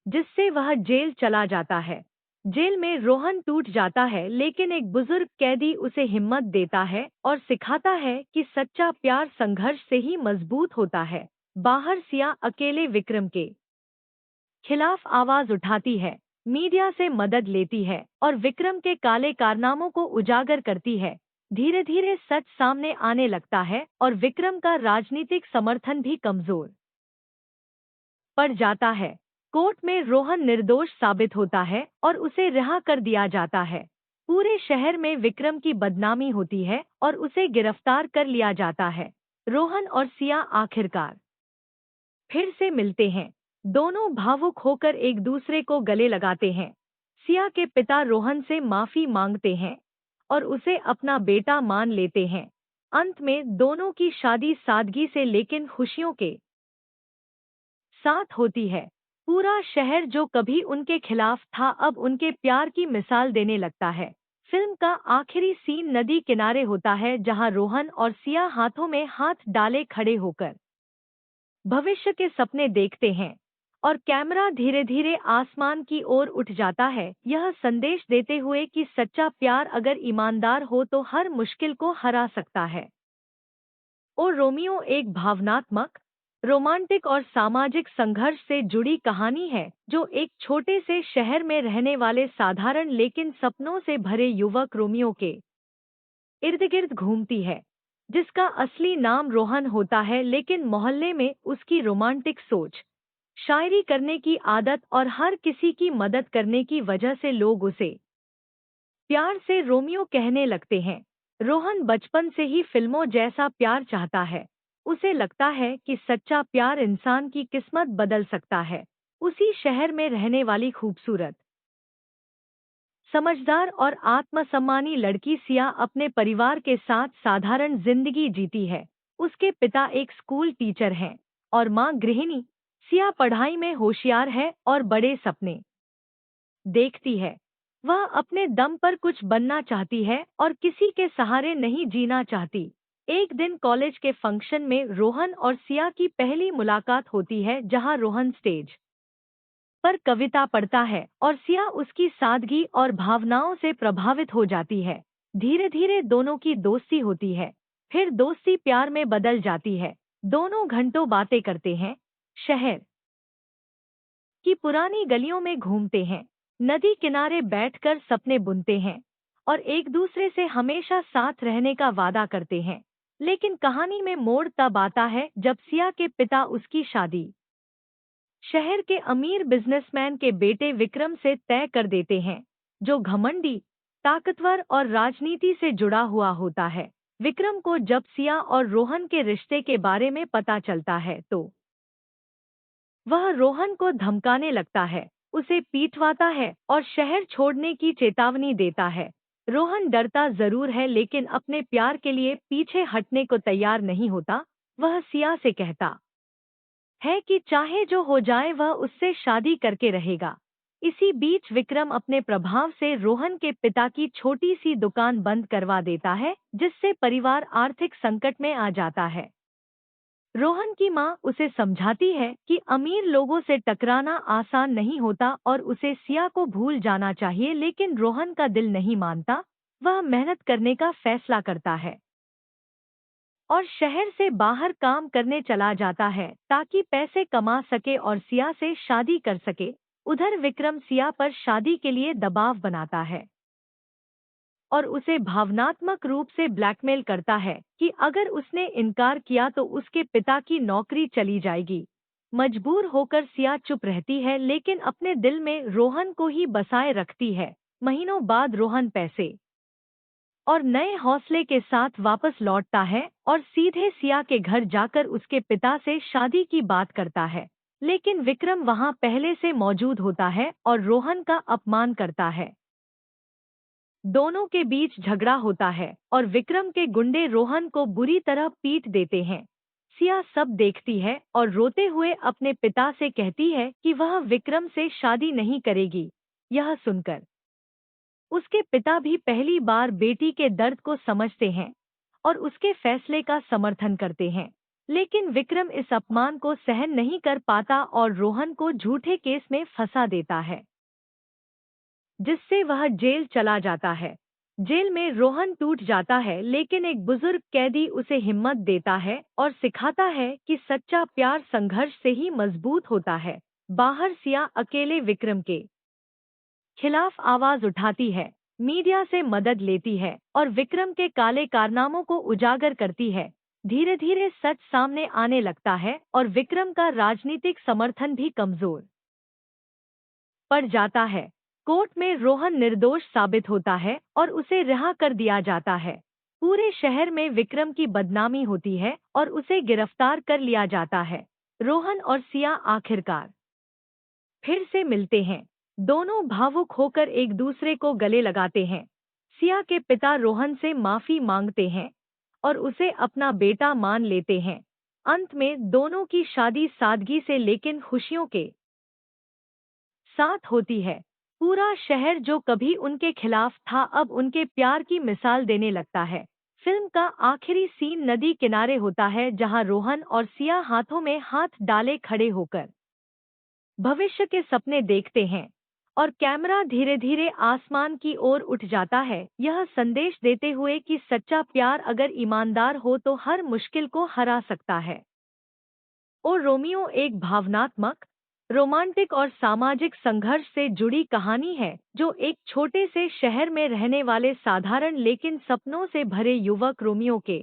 जिससे वह जेल चला जाता है। जेल में रोहन टूट जाता है लेकिन एक बुजुर्ग कैदी उसे हिम्मत देता है और सिखाता है कि सच्चा प्यार संघर्ष से ही मजबूत होता है। बाहर सिया अकेले विक्रम के खिलाफ आवाज उठाती है, मीडिया से मदद लेती है और विक्रम के काले कारनामों को उजागर करती है। धीरे धीरे सच सामने आने लगता है और विक्रम का राजनीतिक समर्थन भी कमजोर पड़ जाता है। कोर्ट में रोहन निर्दोष साबित होता है और उसे रिहा कर दिया जाता है। पूरे शहर में विक्रम की बदनामी होती है और उसे गिरफ्तार कर लिया जाता है। रोहन और सिया आखिरकार फिर से मिलते हैं। दोनों भावुक होकर एक दूसरे को गले लगाते हैं। सिया के पिता रोहन से माफी मांगते हैं और उसे अपना बेटा मान लेते हैं। अंत में दोनों की शादी सादगी से लेकिन खुशियों के साथ होती है। पूरा शहर जो कभी उनके खिलाफ था अब उनके प्यार की मिसाल देने लगता है। फिल्म का आखिरी सीन नदी किनारे होता है जहां रोहन और सिया हाथों में हाथ डाले खड़े होकर भविष्य के सपने देखते हैं और कैमरा धीरे धीरे आसमान की ओर उठ जाता है, यह संदेश देते हुए कि सच्चा प्यार अगर ईमानदार हो तो हर मुश्किल को हरा सकता है। ओ रोमियो एक भावनात्मक, रोमांटिक और सामाजिक संघर्ष से जुड़ी कहानी है जो एक छोटे से शहर में रहने वाले साधारण लेकिन सपनों से भरे युवक रोमियो के इर्द गिर्द घूमती है, जिसका असली नाम रोहन होता है लेकिन मोहल्ले में उसकी रोमांटिक सोच, शायरी करने की आदत और हर किसी की मदद करने की वजह से लोग उसे प्यार से रोमियो कहने लगते हैं। रोहन बचपन से ही फिल्मों जैसा प्यार चाहता है। उसे लगता है कि सच्चा प्यार इंसान की किस्मत बदल सकता है। उसी शहर में रहने वाली खूबसूरत, समझदार और आत्मसम्मानी लड़की सिया अपने परिवार के साथ साधारण जिंदगी जीती है। उसके पिता एक स्कूल टीचर हैं और मां गृहिणी। सिया पढ़ाई में होशियार है और बड़े सपने देखती है। वह अपने दम पर कुछ बनना चाहती है और किसी के सहारे नहीं जीना चाहती। एक दिन कॉलेज के फंक्शन में रोहन और सिया की पहली मुलाकात होती है जहां रोहन स्टेज पर कविता पढ़ता है और सिया उसकी सादगी और भावनाओं से प्रभावित हो जाती है। धीरे धीरे दोनों की दोस्ती होती है, फिर दोस्ती प्यार में बदल जाती है। दोनों घंटों बातें करते हैं, शहर की पुरानी गलियों में घूमते हैं, नदी किनारे बैठकर सपने बुनते हैं और एक दूसरे से हमेशा साथ रहने का वादा करते हैं। लेकिन कहानी में मोड़ तब आता है जब सिया के पिता उसकी शादी शहर के अमीर बिजनेसमैन के बेटे विक्रम से तय कर देते हैं, जो घमंडी, ताकतवर और राजनीति से जुड़ा हुआ होता है। विक्रम को जब सिया और रोहन के रिश्ते के बारे में पता चलता है तो वह रोहन को धमकाने लगता है, उसे पीटवाता है और शहर छोड़ने की चेतावनी देता है। रोहन डरता जरूर है लेकिन अपने प्यार के लिए पीछे हटने को तैयार नहीं होता। वह सिया से कहता है कि चाहे जो हो जाए वह उससे शादी करके रहेगा। इसी बीच विक्रम अपने प्रभाव से रोहन के पिता की छोटी सी दुकान बंद करवा देता है, जिससे परिवार आर्थिक संकट में आ जाता है। रोहन की मां उसे समझाती है कि अमीर लोगों से टकराना आसान नहीं होता और उसे सिया को भूल जाना चाहिए, लेकिन रोहन का दिल नहीं मानता। वह मेहनत करने का फैसला करता है और शहर से बाहर काम करने चला जाता है ताकि पैसे कमा सके और सिया से शादी कर सके। उधर विक्रम सिया पर शादी के लिए दबाव बनाता है और उसे भावनात्मक रूप से ब्लैकमेल करता है कि अगर उसने इनकार किया तो उसके पिता की नौकरी चली जाएगी। मजबूर होकर सिया चुप रहती है लेकिन अपने दिल में रोहन को ही बसाए रखती है। महीनों बाद रोहन पैसे और नए हौसले के साथ वापस लौटता है और सीधे सिया के घर जाकर उसके पिता से शादी की बात करता है। लेकिन विक्रम वहां पहले से मौजूद होता है और रोहन का अपमान करता है। दोनों के बीच झगड़ा होता है और विक्रम के गुंडे रोहन को बुरी तरह पीट देते हैं। सिया सब देखती है और रोते हुए अपने पिता से कहती है कि वह विक्रम से शादी नहीं करेगी। यह सुनकर उसके पिता भी पहली बार बेटी के दर्द को समझते हैं और उसके फैसले का समर्थन करते हैं। लेकिन विक्रम इस अपमान को सहन नहीं कर पाता और रोहन को झूठे केस में फंसा देता है, जिससे वह जेल चला जाता है। जेल में रोहन टूट जाता है लेकिन एक बुजुर्ग कैदी उसे हिम्मत देता है और सिखाता है कि सच्चा प्यार संघर्ष से ही मजबूत होता है। बाहर सिया अकेले विक्रम के खिलाफ आवाज उठाती है, मीडिया से मदद लेती है और विक्रम के काले कारनामों को उजागर करती है। धीरे धीरे सच सामने आने लगता है और विक्रम का राजनीतिक समर्थन भी कमजोर पड़ जाता है। कोर्ट में रोहन निर्दोष साबित होता है और उसे रिहा कर दिया जाता है। पूरे शहर में विक्रम की बदनामी होती है और उसे गिरफ्तार कर लिया जाता है। रोहन और सिया आखिरकार फिर से मिलते हैं। दोनों भावुक होकर एक दूसरे को गले लगाते हैं। सिया के पिता रोहन से माफी मांगते हैं और उसे अपना बेटा मान लेते हैं। अंत में दोनों की शादी सादगी से लेकिन खुशियों के साथ होती है। पूरा शहर जो कभी उनके खिलाफ था अब उनके प्यार की मिसाल देने लगता है। फिल्म का आखिरी सीन नदी किनारे होता है जहां रोहन और सिया हाथों में हाथ डाले खड़े होकर भविष्य के सपने देखते हैं और कैमरा धीरे धीरे आसमान की ओर उठ जाता है, यह संदेश देते हुए कि सच्चा प्यार अगर ईमानदार हो तो हर मुश्किल को हरा सकता है। और रोमियो एक भावनात्मक, रोमांटिक और सामाजिक संघर्ष से जुड़ी कहानी है जो एक छोटे से शहर में रहने वाले साधारण लेकिन सपनों से भरे युवक रोमियो के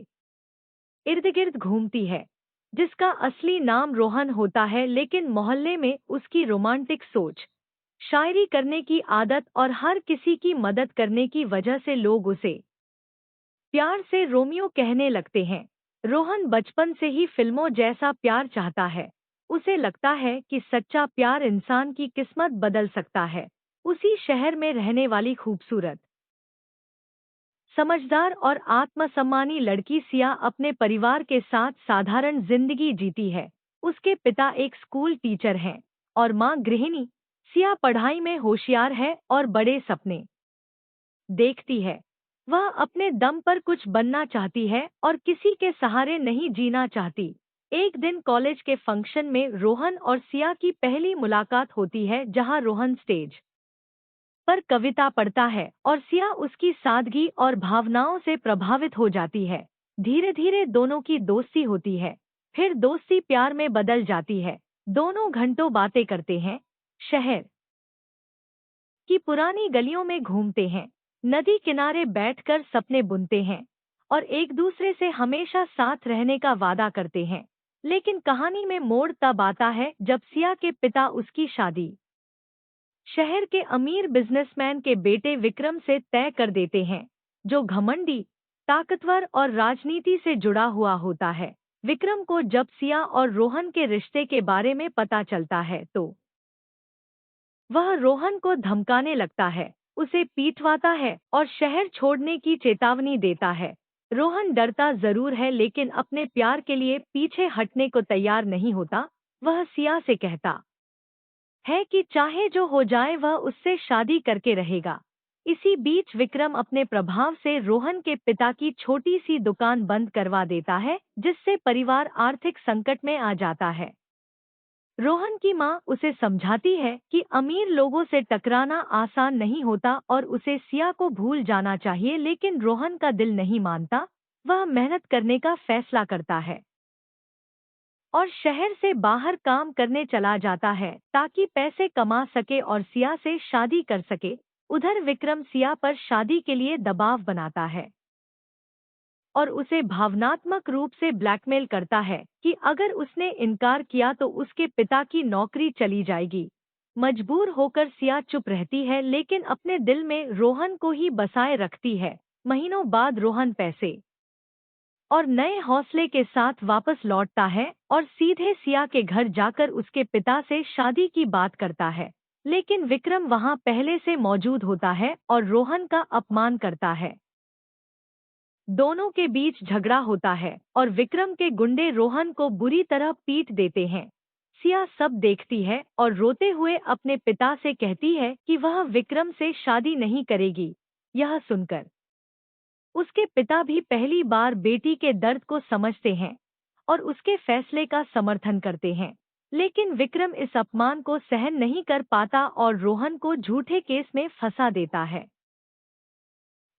इर्द गिर्द घूमती है, जिसका असली नाम रोहन होता है लेकिन मोहल्ले में उसकी रोमांटिक सोच, शायरी करने की आदत और हर किसी की मदद करने की वजह से लोग उसे प्यार से रोमियो कहने लगते हैं। रोहन बचपन से ही फिल्मों जैसा प्यार चाहता है। उसे लगता है कि सच्चा प्यार इंसान की किस्मत बदल सकता है। उसी शहर में रहने वाली खूबसूरत, समझदार और आत्मसम्मानी लड़की सिया अपने परिवार के साथ साधारण जिंदगी जीती है। उसके पिता एक स्कूल टीचर हैं और मां गृहिणी। सिया पढ़ाई में होशियार है और बड़े सपने देखती है। वह अपने दम पर कुछ बनना चाहती है और किसी के सहारे नहीं जीना चाहती। एक दिन कॉलेज के फंक्शन में रोहन और सिया की पहली मुलाकात होती है जहां रोहन स्टेज पर कविता पढ़ता है और सिया उसकी सादगी और भावनाओं से प्रभावित हो जाती है। धीरे धीरे दोनों की दोस्ती होती है, फिर दोस्ती प्यार में बदल जाती है। दोनों घंटों बातें करते हैं, शहर की पुरानी गलियों में घूमते हैं, नदी किनारे बैठकर सपने बुनते हैं और एक दूसरे से हमेशा साथ रहने का वादा करते हैं। लेकिन कहानी में मोड़ तब आता है जब सिया के पिता उसकी शादी शहर के अमीर बिजनेसमैन के बेटे विक्रम से तय कर देते हैं, जो घमंडी, ताकतवर और राजनीति से जुड़ा हुआ होता है। विक्रम को जब सिया और रोहन के रिश्ते के बारे में पता चलता है तो वह रोहन को धमकाने लगता है, उसे पीटवाता है और शहर छोड़ने की चेतावनी देता है। रोहन डरता जरूर है लेकिन अपने प्यार के लिए पीछे हटने को तैयार नहीं होता। वह सिया से कहता है कि चाहे जो हो जाए वह उससे शादी करके रहेगा। इसी बीच विक्रम अपने प्रभाव से रोहन के पिता की छोटी सी दुकान बंद करवा देता है, जिससे परिवार आर्थिक संकट में आ जाता है। रोहन की मां उसे समझाती है कि अमीर लोगों से टकराना आसान नहीं होता और उसे सिया को भूल जाना चाहिए, लेकिन रोहन का दिल नहीं मानता। वह मेहनत करने का फैसला करता है और शहर से बाहर काम करने चला जाता है ताकि पैसे कमा सके और सिया से शादी कर सके। उधर विक्रम सिया पर शादी के लिए दबाव बनाता है और उसे भावनात्मक रूप से ब्लैकमेल करता है कि अगर उसने इनकार किया तो उसके पिता की नौकरी चली जाएगी। मजबूर होकर सिया चुप रहती है लेकिन अपने दिल में रोहन को ही बसाए रखती है। महीनों बाद रोहन पैसे और नए हौसले के साथ वापस लौटता है और सीधे सिया के घर जाकर उसके पिता से शादी की बात करता है। लेकिन विक्रम वहां पहले से मौजूद होता है और रोहन का अपमान करता है। दोनों के बीच झगड़ा होता है और विक्रम के गुंडे रोहन को बुरी तरह पीट देते हैं। सिया सब देखती है और रोते हुए अपने पिता से कहती है कि वह विक्रम से शादी नहीं करेगी। यह सुनकर उसके पिता भी पहली बार बेटी के दर्द को समझते हैं और उसके फैसले का समर्थन करते हैं। लेकिन विक्रम इस अपमान को सहन नहीं कर पाता और रोहन को झूठे केस में फंसा देता है,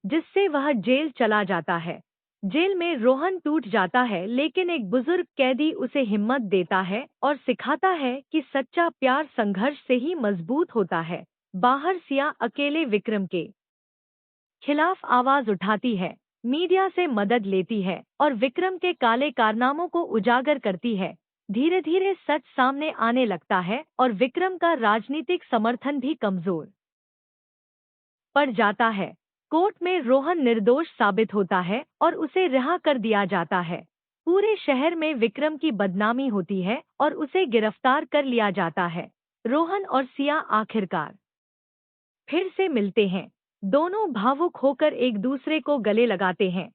जिससे वह जेल चला जाता है। जेल में रोहन टूट जाता है लेकिन एक बुजुर्ग कैदी उसे हिम्मत देता है और सिखाता है कि सच्चा प्यार संघर्ष से ही मजबूत होता है। बाहर सिया अकेले विक्रम के खिलाफ आवाज उठाती है, मीडिया से मदद लेती है और विक्रम के काले कारनामों को उजागर करती है। धीरे धीरे सच सामने आने लगता है और विक्रम का राजनीतिक समर्थन भी कमजोर पड़ जाता है। कोर्ट में रोहन निर्दोष साबित होता है और उसे रिहा कर दिया जाता है। पूरे शहर में विक्रम की बदनामी होती है और उसे गिरफ्तार कर लिया जाता है। रोहन और सिया आखिरकार फिर से मिलते हैं। दोनों भावुक होकर एक दूसरे को गले लगाते हैं।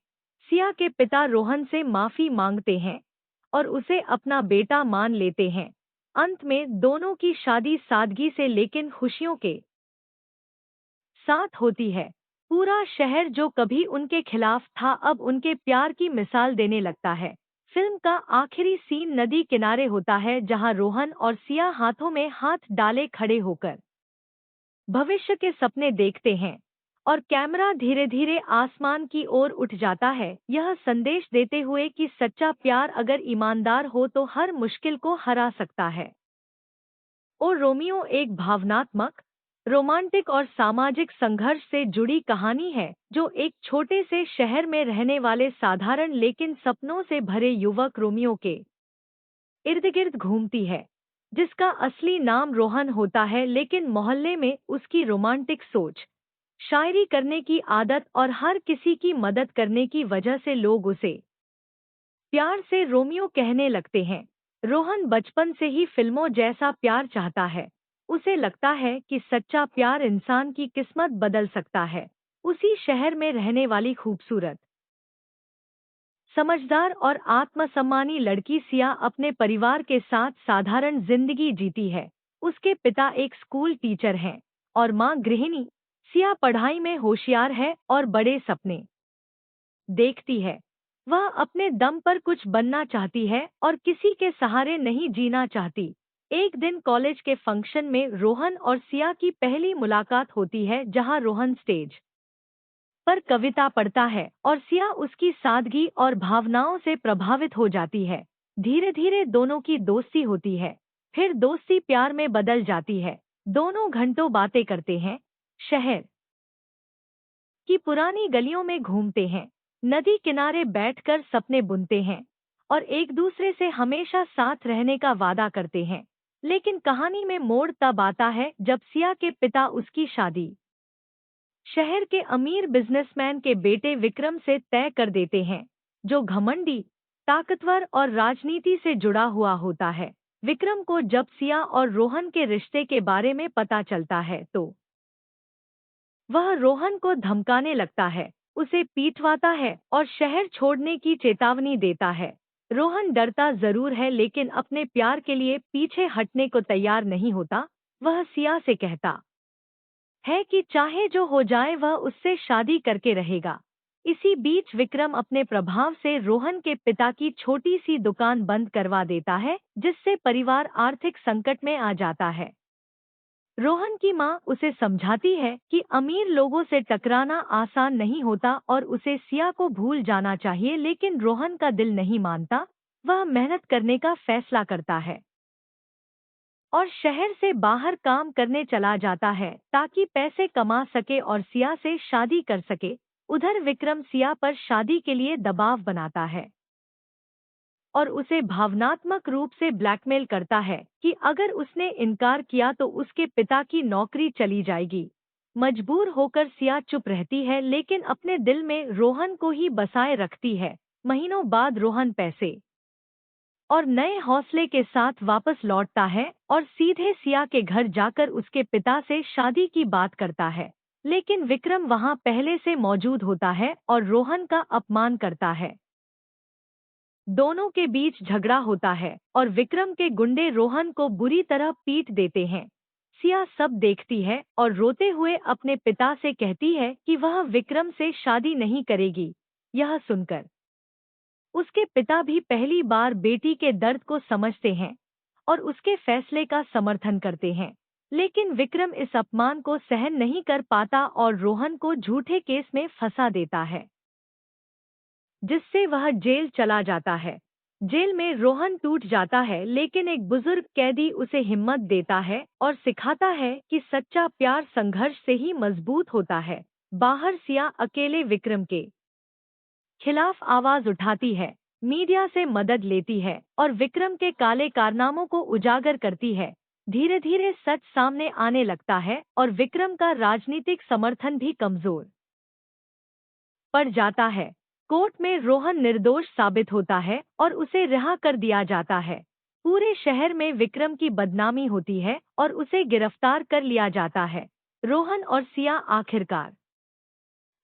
सिया के पिता रोहन से माफी मांगते हैं और उसे अपना बेटा मान लेते हैं। अंत में दोनों की शादी सादगी से लेकिन खुशियों के साथ होती है। पूरा शहर जो कभी उनके खिलाफ था अब उनके प्यार की मिसाल देने लगता है। फिल्म का आखिरी सीन नदी किनारे होता है जहां रोहन और सिया हाथों में हाथ डाले खड़े होकर भविष्य के सपने देखते हैं और कैमरा धीरे धीरे आसमान की ओर उठ जाता है, यह संदेश देते हुए कि सच्चा प्यार अगर ईमानदार हो तो हर मुश्किल को हरा सकता है। ओ रोमियो एक भावनात्मक, रोमांटिक और सामाजिक संघर्ष से जुड़ी कहानी है जो एक छोटे से शहर में रहने वाले साधारण लेकिन सपनों से भरे युवक रोमियो के इर्द गिर्द घूमती है, जिसका असली नाम रोहन होता है लेकिन मोहल्ले में उसकी रोमांटिक सोच, शायरी करने की आदत और हर किसी की मदद करने की वजह से लोग उसे प्यार से रोमियो कहने लगते हैं। रोहन बचपन से ही फिल्मों जैसा प्यार चाहता है। उसे लगता है कि सच्चा प्यार इंसान की किस्मत बदल सकता है। उसी शहर में रहने वाली खूबसूरत, समझदार और आत्मसम्मानी लड़की सिया अपने परिवार के साथ साधारण जिंदगी जीती है। उसके पिता एक स्कूल टीचर हैं और माँ गृहिणी। सिया पढ़ाई में होशियार है और बड़े सपने देखती है। वह अपने दम पर कुछ बनना चाहती है और किसी के सहारे नहीं जीना चाहती। एक दिन कॉलेज के फंक्शन में रोहन और सिया की पहली मुलाकात होती है जहां रोहन स्टेज पर कविता पढ़ता है और सिया उसकी सादगी और भावनाओं से प्रभावित हो जाती है। धीरे धीरे दोनों की दोस्ती होती है, फिर दोस्ती प्यार में बदल जाती है। दोनों घंटों बातें करते हैं, शहर की पुरानी गलियों में घूमते हैं, नदी किनारे बैठकर सपने बुनते हैं और एक दूसरे से हमेशा साथ रहने का वादा करते हैं। लेकिन कहानी में मोड़ तब आता है जब सिया के पिता उसकी शादी शहर के अमीर बिजनेसमैन के बेटे विक्रम से तय कर देते हैं, जो घमंडी, ताकतवर और राजनीति से जुड़ा हुआ होता है। विक्रम को जब सिया और रोहन के रिश्ते के बारे में पता चलता है तो वह रोहन को धमकाने लगता है, उसे पीटवाता है और शहर छोड़ने की चेतावनी देता है। रोहन डरता जरूर है लेकिन अपने प्यार के लिए पीछे हटने को तैयार नहीं होता। वह सिया से कहता है कि चाहे जो हो जाए वह उससे शादी करके रहेगा। इसी बीच विक्रम अपने प्रभाव से रोहन के पिता की छोटी सी दुकान बंद करवा देता है, जिससे परिवार आर्थिक संकट में आ जाता है। रोहन की माँ उसे समझाती है कि अमीर लोगों से टकराना आसान नहीं होता और उसे सिया को भूल जाना चाहिए, लेकिन रोहन का दिल नहीं मानता। वह मेहनत करने का फैसला करता है और शहर से बाहर काम करने चला जाता है ताकि पैसे कमा सके और सिया से शादी कर सके। उधर विक्रम सिया पर शादी के लिए दबाव बनाता है और उसे भावनात्मक रूप से ब्लैकमेल करता है कि अगर उसने इनकार किया तो उसके पिता की नौकरी चली जाएगी। मजबूर होकर सिया चुप रहती है लेकिन अपने दिल में रोहन को ही बसाए रखती है। महीनों बाद रोहन पैसे और नए हौसले के साथ वापस लौटता है और सीधे सिया के घर जाकर उसके पिता से शादी की बात करता है। लेकिन विक्रम वहां पहले से मौजूद होता है और रोहन का अपमान करता है। दोनों के बीच झगड़ा होता है और विक्रम के गुंडे रोहन को बुरी तरह पीट देते हैं। सिया सब देखती है और रोते हुए अपने पिता से कहती है कि वह विक्रम से शादी नहीं करेगी। यह सुनकर उसके पिता भी पहली बार बेटी के दर्द को समझते हैं और उसके फैसले का समर्थन करते हैं। लेकिन विक्रम इस अपमान को सहन नहीं कर पाता और रोहन को झूठे केस में फंसा देता है, जिससे वह जेल चला जाता है। जेल में रोहन टूट जाता है लेकिन एक बुजुर्ग कैदी उसे हिम्मत देता है और सिखाता है कि सच्चा प्यार संघर्ष से ही मजबूत होता है। बाहर सिया अकेले विक्रम के खिलाफ आवाज उठाती है, मीडिया से मदद लेती है और विक्रम के काले कारनामों को उजागर करती है। धीरे धीरे सच सामने आने लगता है और विक्रम का राजनीतिक समर्थन भी कमजोर पड़ जाता है। कोर्ट में रोहन निर्दोष साबित होता है और उसे रिहा कर दिया जाता है। पूरे शहर में विक्रम की बदनामी होती है और उसे गिरफ्तार कर लिया जाता है। रोहन और सिया आखिरकार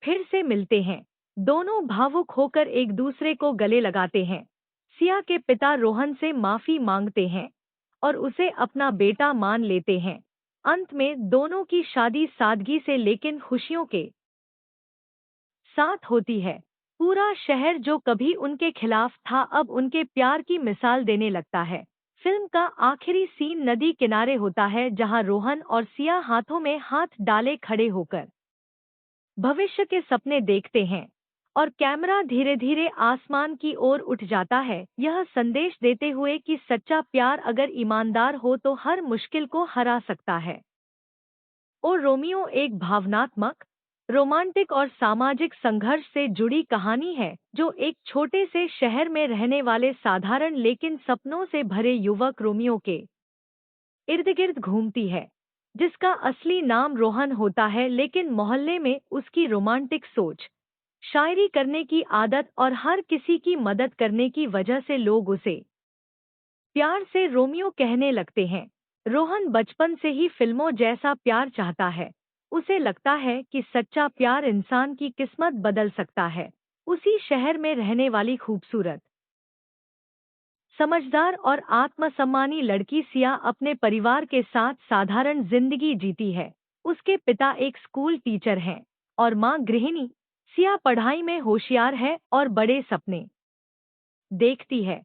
फिर से मिलते हैं। दोनों भावुक होकर एक दूसरे को गले लगाते हैं। सिया के पिता रोहन से माफी मांगते हैं और उसे अपना बेटा मान लेते हैं। अंत में दोनों की शादी सादगी से लेकिन खुशियों के साथ होती है। पूरा शहर जो कभी उनके खिलाफ था अब उनके प्यार की मिसाल देने लगता है। फिल्म का आखिरी सीन नदी किनारे होता है जहां रोहन और सिया हाथों में हाथ डाले खड़े होकर भविष्य के सपने देखते हैं और कैमरा धीरे धीरे आसमान की ओर उठ जाता है, यह संदेश देते हुए कि सच्चा प्यार अगर ईमानदार हो तो हर मुश्किल को हरा सकता है। और रोमियो एक भावनात्मक, रोमांटिक और सामाजिक संघर्ष से जुड़ी कहानी है जो एक छोटे से शहर में रहने वाले साधारण लेकिन सपनों से भरे युवक रोमियो के इर्द गिर्द घूमती है, जिसका असली नाम रोहन होता है लेकिन मोहल्ले में उसकी रोमांटिक सोच, शायरी करने की आदत और हर किसी की मदद करने की वजह से लोग उसे प्यार से रोमियो कहने लगते हैं। रोहन बचपन से ही फिल्मों जैसा प्यार चाहता है। उसे लगता है कि सच्चा प्यार इंसान की किस्मत बदल सकता है। उसी शहर में रहने वाली खूबसूरत, समझदार और आत्मसम्मानी लड़की सिया अपने परिवार के साथ साधारण जिंदगी जीती है। उसके पिता एक स्कूल टीचर हैं और मां गृहिणी। सिया पढ़ाई में होशियार है और बड़े सपने देखती है।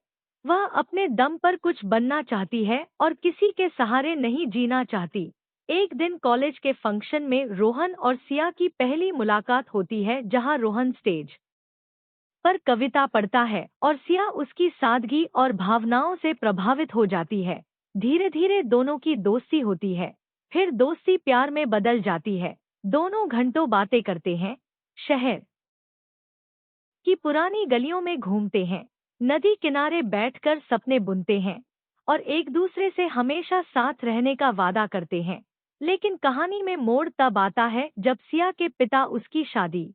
वह अपने दम पर कुछ बनना चाहती है और किसी के सहारे नहीं जीना चाहती। एक दिन कॉलेज के फंक्शन में रोहन और सिया की पहली मुलाकात होती है जहां रोहन स्टेज पर कविता पढ़ता है और सिया उसकी सादगी और भावनाओं से प्रभावित हो जाती है। धीरे धीरे दोनों की दोस्ती होती है, फिर दोस्ती प्यार में बदल जाती है। दोनों घंटों बातें करते हैं, शहर की पुरानी गलियों में घूमते हैं, नदी किनारे बैठकर सपने बुनते हैं और एक दूसरे से हमेशा साथ रहने का वादा करते हैं। लेकिन कहानी में मोड़ तब आता है जब सिया के पिता उसकी शादी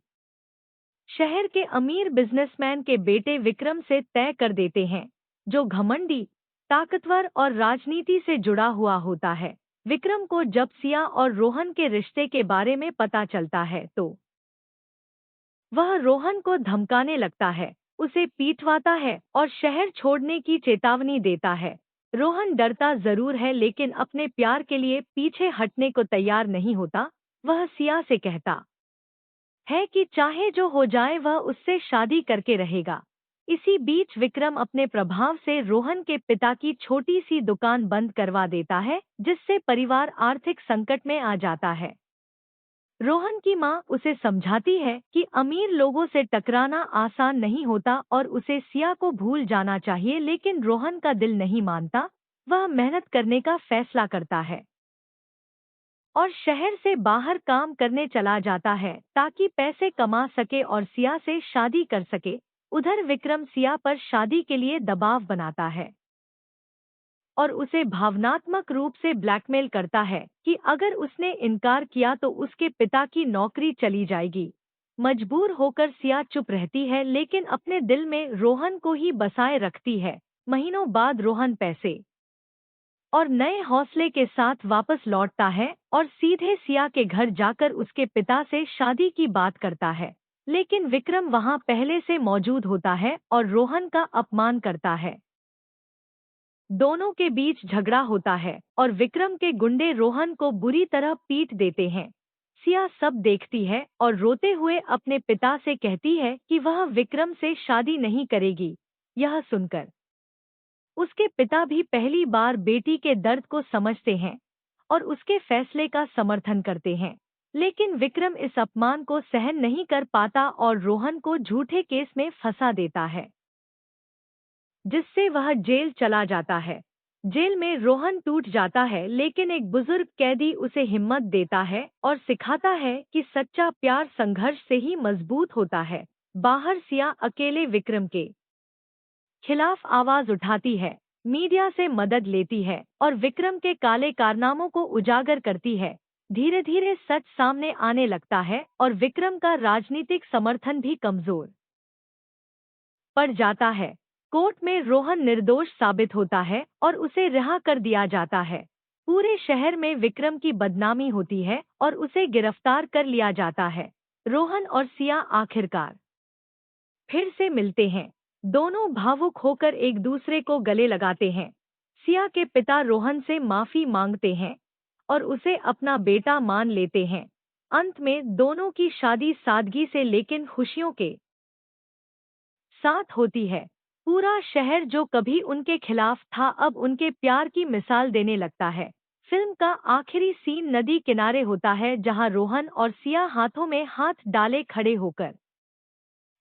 शहर के अमीर बिजनेसमैन के बेटे विक्रम से तय कर देते हैं, जो घमंडी, ताकतवर और राजनीति से जुड़ा हुआ होता है। विक्रम को जब सिया और रोहन के रिश्ते के बारे में पता चलता है तो वह रोहन को धमकाने लगता है, उसे पीटवाता है और शहर छोड़ने की चेतावनी देता है। रोहन डरता जरूर है लेकिन अपने प्यार के लिए पीछे हटने को तैयार नहीं होता। वह सिया से कहता है कि चाहे जो हो जाए वह उससे शादी करके रहेगा। इसी बीच विक्रम अपने प्रभाव से रोहन के पिता की छोटी सी दुकान बंद करवा देता है, जिससे परिवार आर्थिक संकट में आ जाता है। रोहन की मां उसे समझाती है कि अमीर लोगों से टकराना आसान नहीं होता और उसे सिया को भूल जाना चाहिए, लेकिन रोहन का दिल नहीं मानता। वह मेहनत करने का फैसला करता है और शहर से बाहर काम करने चला जाता है ताकि पैसे कमा सके और सिया से शादी कर सके। उधर विक्रम सिया पर शादी के लिए दबाव बनाता है और उसे भावनात्मक रूप से ब्लैकमेल करता है कि अगर उसने इनकार किया तो उसके पिता की नौकरी चली जाएगी। मजबूर होकर सिया चुप रहती है लेकिन अपने दिल में रोहन को ही बसाए रखती है। महीनों बाद रोहन पैसे और नए हौसले के साथ वापस लौटता है और सीधे सिया के घर जाकर उसके पिता से शादी की बात करता है। लेकिन विक्रम वहां पहले से मौजूद होता है और रोहन का अपमान करता है। दोनों के बीच झगड़ा होता है और विक्रम के गुंडे रोहन को बुरी तरह पीट देते हैं। सिया सब देखती है और रोते हुए अपने पिता से कहती है कि वह विक्रम से शादी नहीं करेगी। यह सुनकर उसके पिता भी पहली बार बेटी के दर्द को समझते हैं और उसके फैसले का समर्थन करते हैं। लेकिन विक्रम इस अपमान को सहन नहीं कर पाता और रोहन को झूठे केस में फंसा देता है, जिससे वह जेल चला जाता है। जेल में रोहन टूट जाता है लेकिन एक बुजुर्ग कैदी उसे हिम्मत देता है और सिखाता है कि सच्चा प्यार संघर्ष से ही मजबूत होता है। बाहर सिया अकेले विक्रम के खिलाफ आवाज उठाती है, मीडिया से मदद लेती है और विक्रम के काले कारनामों को उजागर करती है। धीरे धीरे सच सामने आने लगता है और विक्रम का राजनीतिक समर्थन भी कमजोर पड़ जाता है। कोर्ट में रोहन निर्दोष साबित होता है और उसे रिहा कर दिया जाता है। पूरे शहर में विक्रम की बदनामी होती है और उसे गिरफ्तार कर लिया जाता है। रोहन और सिया आखिरकार फिर से मिलते हैं। दोनों भावुक होकर एक दूसरे को गले लगाते हैं। सिया के पिता रोहन से माफी मांगते हैं और उसे अपना बेटा मान लेते हैं। अंत में दोनों की शादी सादगी से लेकिन खुशियों के साथ होती है। पूरा शहर जो कभी उनके खिलाफ था अब उनके प्यार की मिसाल देने लगता है। फिल्म का आखिरी सीन नदी किनारे होता है जहां रोहन और सिया हाथों में हाथ डाले खड़े होकर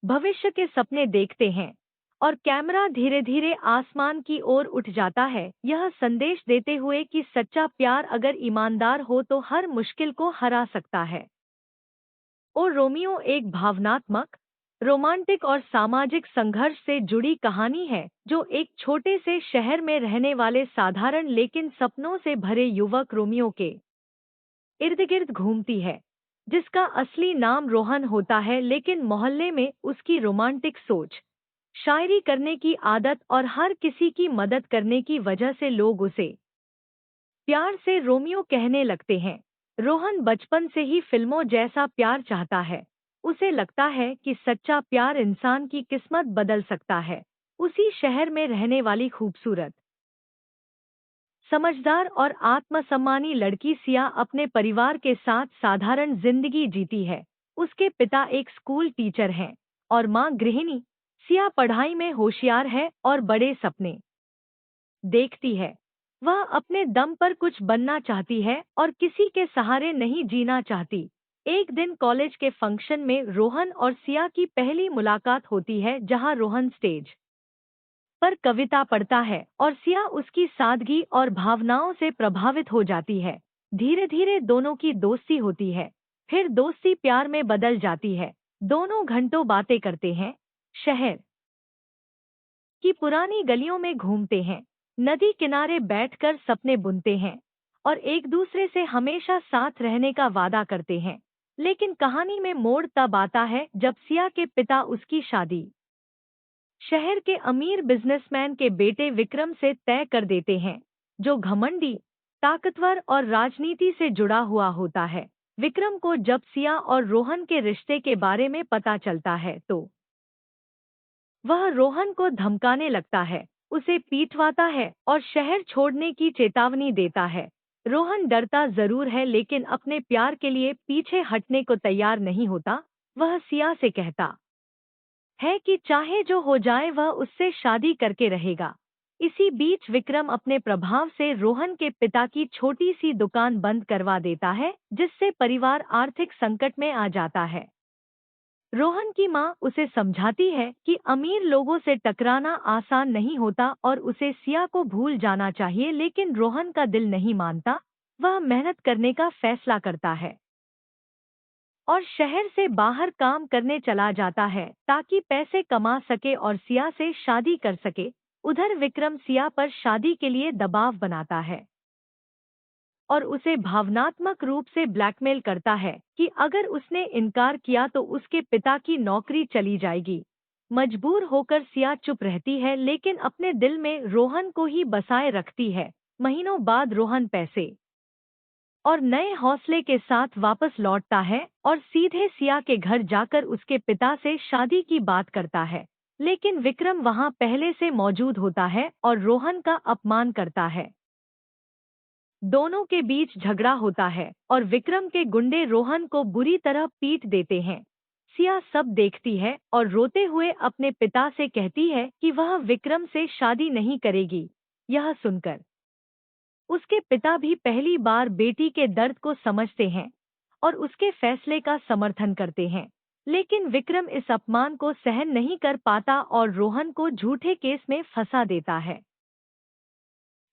भविष्य के सपने देखते हैं और कैमरा धीरे धीरे आसमान की ओर उठ जाता है, यह संदेश देते हुए कि सच्चा प्यार अगर ईमानदार हो तो हर मुश्किल को हरा सकता है। ओ रोमियो एक भावनात्मक, रोमांटिक और सामाजिक संघर्ष से जुड़ी कहानी है जो एक छोटे से शहर में रहने वाले साधारण लेकिन सपनों से भरे युवक रोमियो के इर्द गिर्द घूमती है, जिसका असली नाम रोहन होता है लेकिन मोहल्ले में उसकी रोमांटिक सोच, शायरी करने की आदत और हर किसी की मदद करने की वजह से लोग उसे प्यार से रोमियो कहने लगते हैं। रोहन बचपन से ही फिल्मों जैसा प्यार चाहता है। उसे लगता है कि सच्चा प्यार इंसान की किस्मत बदल सकता है। उसी शहर में रहने वाली खूबसूरत, समझदार और आत्मसम्मानी लड़की सिया अपने परिवार के साथ साधारण जिंदगी जीती है। उसके पिता एक स्कूल टीचर हैं और मां गृहिणी। सिया पढ़ाई में होशियार है और बड़े सपने देखती है। वह अपने दम पर कुछ बनना चाहती है और किसी के सहारे नहीं जीना चाहती। एक दिन कॉलेज के फंक्शन में रोहन और सिया की पहली मुलाकात होती है जहां रोहन स्टेज पर कविता पढ़ता है और सिया उसकी सादगी और भावनाओं से प्रभावित हो जाती है। धीरे धीरे दोनों की दोस्ती होती है, फिर दोस्ती प्यार में बदल जाती है। दोनों घंटों बातें करते हैं, शहर की पुरानी गलियों में घूमते हैं, नदी किनारे बैठकर सपने बुनते हैं और एक दूसरे से हमेशा साथ रहने का वादा करते हैं। लेकिन कहानी में मोड़ तब आता है जब सिया के पिता उसकी शादी शहर के अमीर बिजनेसमैन के बेटे विक्रम से तय कर देते हैं, जो घमंडी, ताकतवर और राजनीति से जुड़ा हुआ होता है। विक्रम को जब सिया और रोहन के रिश्ते के बारे में पता चलता है तो वह रोहन को धमकाने लगता है, उसे पीटवाता है और शहर छोड़ने की चेतावनी देता है। रोहन डरता जरूर है लेकिन अपने प्यार के लिए पीछे हटने को तैयार नहीं होता। वह सिया से कहता है कि चाहे जो हो जाए वह उससे शादी करके रहेगा। इसी बीच विक्रम अपने प्रभाव से रोहन के पिता की छोटी सी दुकान बंद करवा देता है, जिससे परिवार आर्थिक संकट में आ जाता है। रोहन की मां उसे समझाती है कि अमीर लोगों से टकराना आसान नहीं होता और उसे सिया को भूल जाना चाहिए, लेकिन रोहन का दिल नहीं मानता। वह मेहनत करने का फैसला करता है और शहर से बाहर काम करने चला जाता है ताकि पैसे कमा सके और सिया से शादी कर सके। उधर विक्रम सिया पर शादी के लिए दबाव बनाता है और उसे भावनात्मक रूप से ब्लैकमेल करता है कि अगर उसने इनकार किया तो उसके पिता की नौकरी चली जाएगी। मजबूर होकर सिया चुप रहती है लेकिन अपने दिल में रोहन को ही बसाए रखती है। महीनों बाद रोहन पैसे और नए हौसले के साथ वापस लौटता है और सीधे सिया के घर जाकर उसके पिता से शादी की बात करता है। लेकिन विक्रम वहां पहले से मौजूद होता है और रोहन का अपमान करता है। दोनों के बीच झगड़ा होता है और विक्रम के गुंडे रोहन को बुरी तरह पीट देते हैं। सिया सब देखती है और रोते हुए अपने पिता से कहती है कि वह विक्रम से शादी नहीं करेगी। यह सुनकर उसके पिता भी पहली बार बेटी के दर्द को समझते हैं और उसके फैसले का समर्थन करते हैं। लेकिन विक्रम इस अपमान को सहन नहीं कर पाता और रोहन को झूठे केस में फंसा देता है,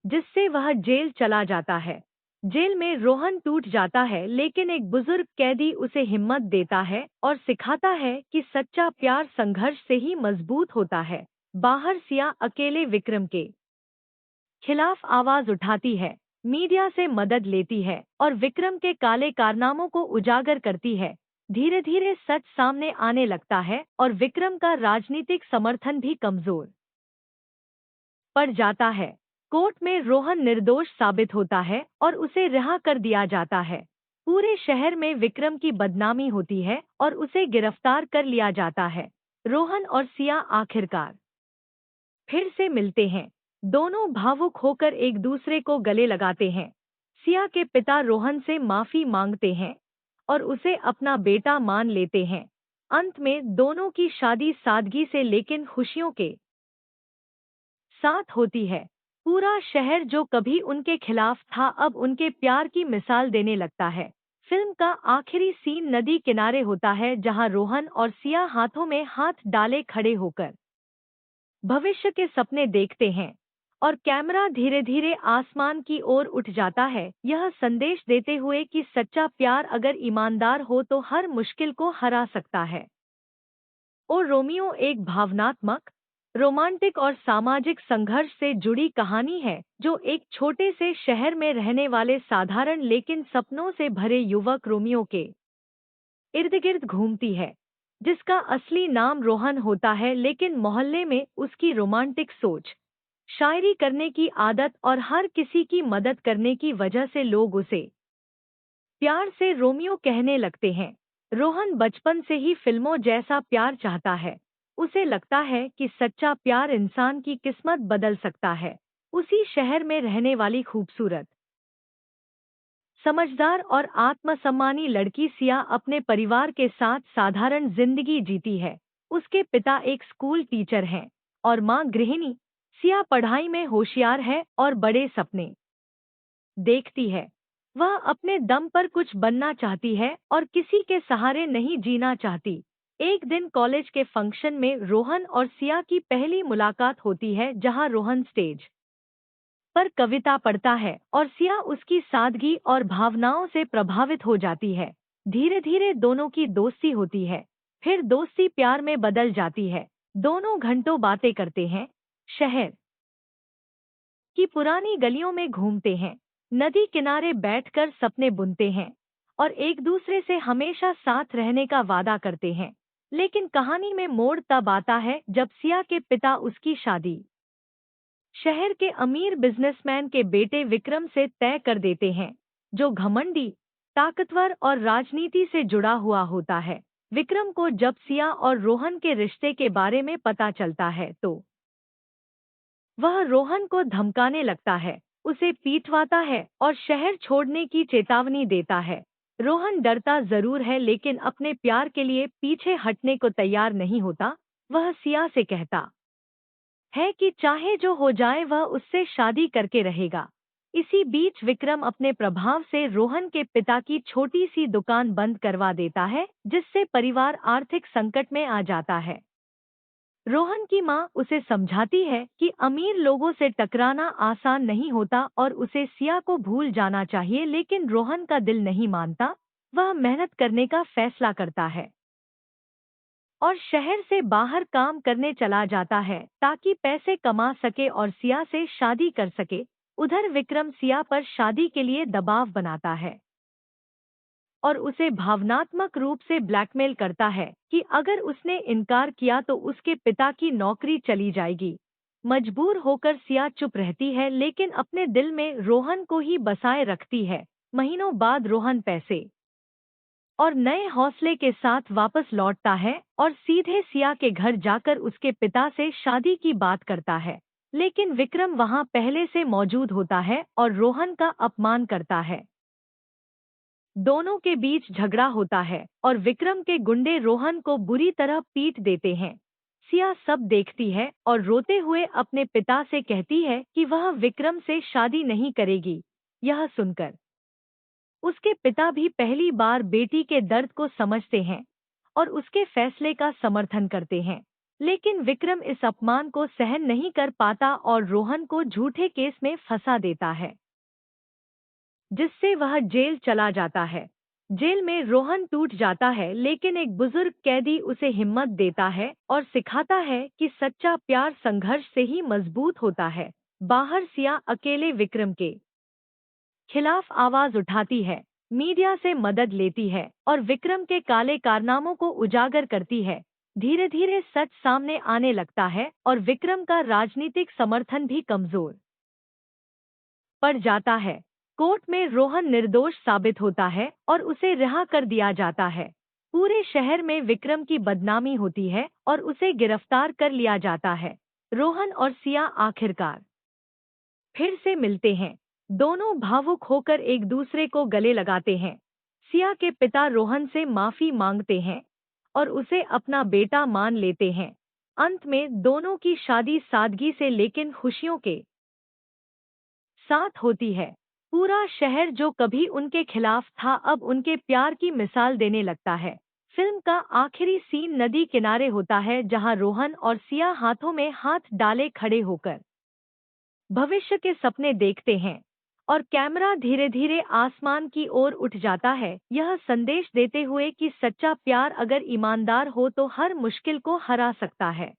जिससे वह जेल चला जाता है। जेल में रोहन टूट जाता है लेकिन एक बुजुर्ग कैदी उसे हिम्मत देता है और सिखाता है कि सच्चा प्यार संघर्ष से ही मजबूत होता है। बाहर सिया अकेले विक्रम के खिलाफ आवाज उठाती है, मीडिया से मदद लेती है और विक्रम के काले कारनामों को उजागर करती है। धीरे धीरे सच सामने आने लगता है और विक्रम का राजनीतिक समर्थन भी कमजोर पड़ जाता है। कोर्ट में रोहन निर्दोष साबित होता है और उसे रिहा कर दिया जाता है। पूरे शहर में विक्रम की बदनामी होती है और उसे गिरफ्तार कर लिया जाता है। रोहन और सिया आखिरकार फिर से मिलते हैं। दोनों भावुक होकर एक दूसरे को गले लगाते हैं। सिया के पिता रोहन से माफी मांगते हैं और उसे अपना बेटा मान लेते हैं। अंत में दोनों की शादी सादगी से लेकिन खुशियों के साथ होती है। पूरा शहर जो कभी उनके खिलाफ था अब उनके प्यार की मिसाल देने लगता है। फिल्म का आखिरी सीन नदी किनारे होता है जहां रोहन और सिया हाथों में हाथ डाले खड़े होकर भविष्य के सपने देखते हैं और कैमरा धीरे धीरे आसमान की ओर उठ जाता है, यह संदेश देते हुए कि सच्चा प्यार अगर ईमानदार हो तो हर मुश्किल को हरा सकता है। और रोमियो एक भावनात्मक, रोमांटिक और सामाजिक संघर्ष से जुड़ी कहानी है जो एक छोटे से शहर में रहने वाले साधारण लेकिन सपनों से भरे युवक रोमियो के इर्द गिर्द घूमती है, जिसका असली नाम रोहन होता है लेकिन मोहल्ले में उसकी रोमांटिक सोच, शायरी करने की आदत और हर किसी की मदद करने की वजह से लोग उसे प्यार से रोमियो कहने लगते हैं। रोहन बचपन से ही फिल्मों जैसा प्यार चाहता है। उसे लगता है कि सच्चा प्यार इंसान की किस्मत बदल सकता है। उसी शहर में रहने वाली खूबसूरत, समझदार और आत्मसम्मानी लड़की सिया अपने परिवार के साथ साधारण जिंदगी जीती है। उसके पिता एक स्कूल टीचर हैं और मां गृहिणी। सिया पढ़ाई में होशियार है और बड़े सपने देखती है। वह अपने दम पर कुछ बनना चाहती है और किसी के सहारे नहीं जीना चाहती। एक दिन कॉलेज के फंक्शन में रोहन और सिया की पहली मुलाकात होती है जहां रोहन स्टेज पर कविता पढ़ता है और सिया उसकी सादगी और भावनाओं से प्रभावित हो जाती है। धीरे धीरे दोनों की दोस्ती होती है, फिर दोस्ती प्यार में बदल जाती है। दोनों घंटों बातें करते हैं, शहर की पुरानी गलियों में घूमते हैं, नदी किनारे बैठकर सपने बुनते हैं और एक दूसरे से हमेशा साथ रहने का वादा करते हैं। लेकिन कहानी में मोड़ तब आता है जब सिया के पिता उसकी शादी शहर के अमीर बिजनेसमैन के बेटे विक्रम से तय कर देते हैं, जो घमंडी, ताकतवर और राजनीति से जुड़ा हुआ होता है। विक्रम को जब सिया और रोहन के रिश्ते के बारे में पता चलता है तो वह रोहन को धमकाने लगता है, उसे पीटवाता है और शहर छोड़ने की चेतावनी देता है। रोहन डरता जरूर है लेकिन अपने प्यार के लिए पीछे हटने को तैयार नहीं होता। वह सिया से कहता है कि चाहे जो हो जाए वह उससे शादी करके रहेगा। इसी बीच विक्रम अपने प्रभाव से रोहन के पिता की छोटी सी दुकान बंद करवा देता है, जिससे परिवार आर्थिक संकट में आ जाता है। रोहन की मां उसे समझाती है कि अमीर लोगों से टकराना आसान नहीं होता और उसे सिया को भूल जाना चाहिए, लेकिन रोहन का दिल नहीं मानता। वह मेहनत करने का फैसला करता है और शहर से बाहर काम करने चला जाता है ताकि पैसे कमा सके और सिया से शादी कर सके। उधर विक्रम सिया पर शादी के लिए दबाव बनाता है और उसे भावनात्मक रूप से ब्लैकमेल करता है कि अगर उसने इनकार किया तो उसके पिता की नौकरी चली जाएगी। मजबूर होकर सिया चुप रहती है लेकिन अपने दिल में रोहन को ही बसाए रखती है। महीनों बाद रोहन पैसे और नए हौसले के साथ वापस लौटता है और सीधे सिया के घर जाकर उसके पिता से शादी की बात करता है। लेकिन विक्रम वहां पहले से मौजूद होता है और रोहन का अपमान करता है। दोनों के बीच झगड़ा होता है और विक्रम के गुंडे रोहन को बुरी तरह पीट देते हैं। सिया सब देखती है और रोते हुए अपने पिता से कहती है कि वह विक्रम से शादी नहीं करेगी। यह सुनकर उसके पिता भी पहली बार बेटी के दर्द को समझते हैं और उसके फैसले का समर्थन करते हैं। लेकिन विक्रम इस अपमान को सहन नहीं कर पाता और रोहन को झूठे केस में फंसा देता है, जिससे वह जेल चला जाता है। जेल में रोहन टूट जाता है, लेकिन एक बुजुर्ग कैदी उसे हिम्मत देता है और सिखाता है कि सच्चा प्यार संघर्ष से ही मजबूत होता है। बाहर सिया अकेले विक्रम के खिलाफ आवाज उठाती है, मीडिया से मदद लेती है और विक्रम के काले कारनामों को उजागर करती है। धीरे धीरे सच सामने आने लगता है और विक्रम का राजनीतिक समर्थन भी कमजोर पड़ जाता है। कोर्ट में रोहन निर्दोष साबित होता है और उसे रिहा कर दिया जाता है। पूरे शहर में विक्रम की बदनामी होती है और उसे गिरफ्तार कर लिया जाता है। रोहन और सिया आखिरकार फिर से मिलते हैं। दोनों भावुक होकर एक दूसरे को गले लगाते हैं। सिया के पिता रोहन से माफी मांगते हैं और उसे अपना बेटा मान लेते हैं। अंत में दोनों की शादी सादगी से लेकिन खुशियों के साथ होती है। पूरा शहर जो कभी उनके खिलाफ था अब उनके प्यार की मिसाल देने लगता है। फिल्म का आखिरी सीन नदी किनारे होता है, जहां रोहन और सिया हाथों में हाथ डाले खड़े होकर भविष्य के सपने देखते हैं और कैमरा धीरे धीरे आसमान की ओर उठ जाता है, यह संदेश देते हुए कि सच्चा प्यार अगर ईमानदार हो तो हर मुश्किल को हरा सकता है।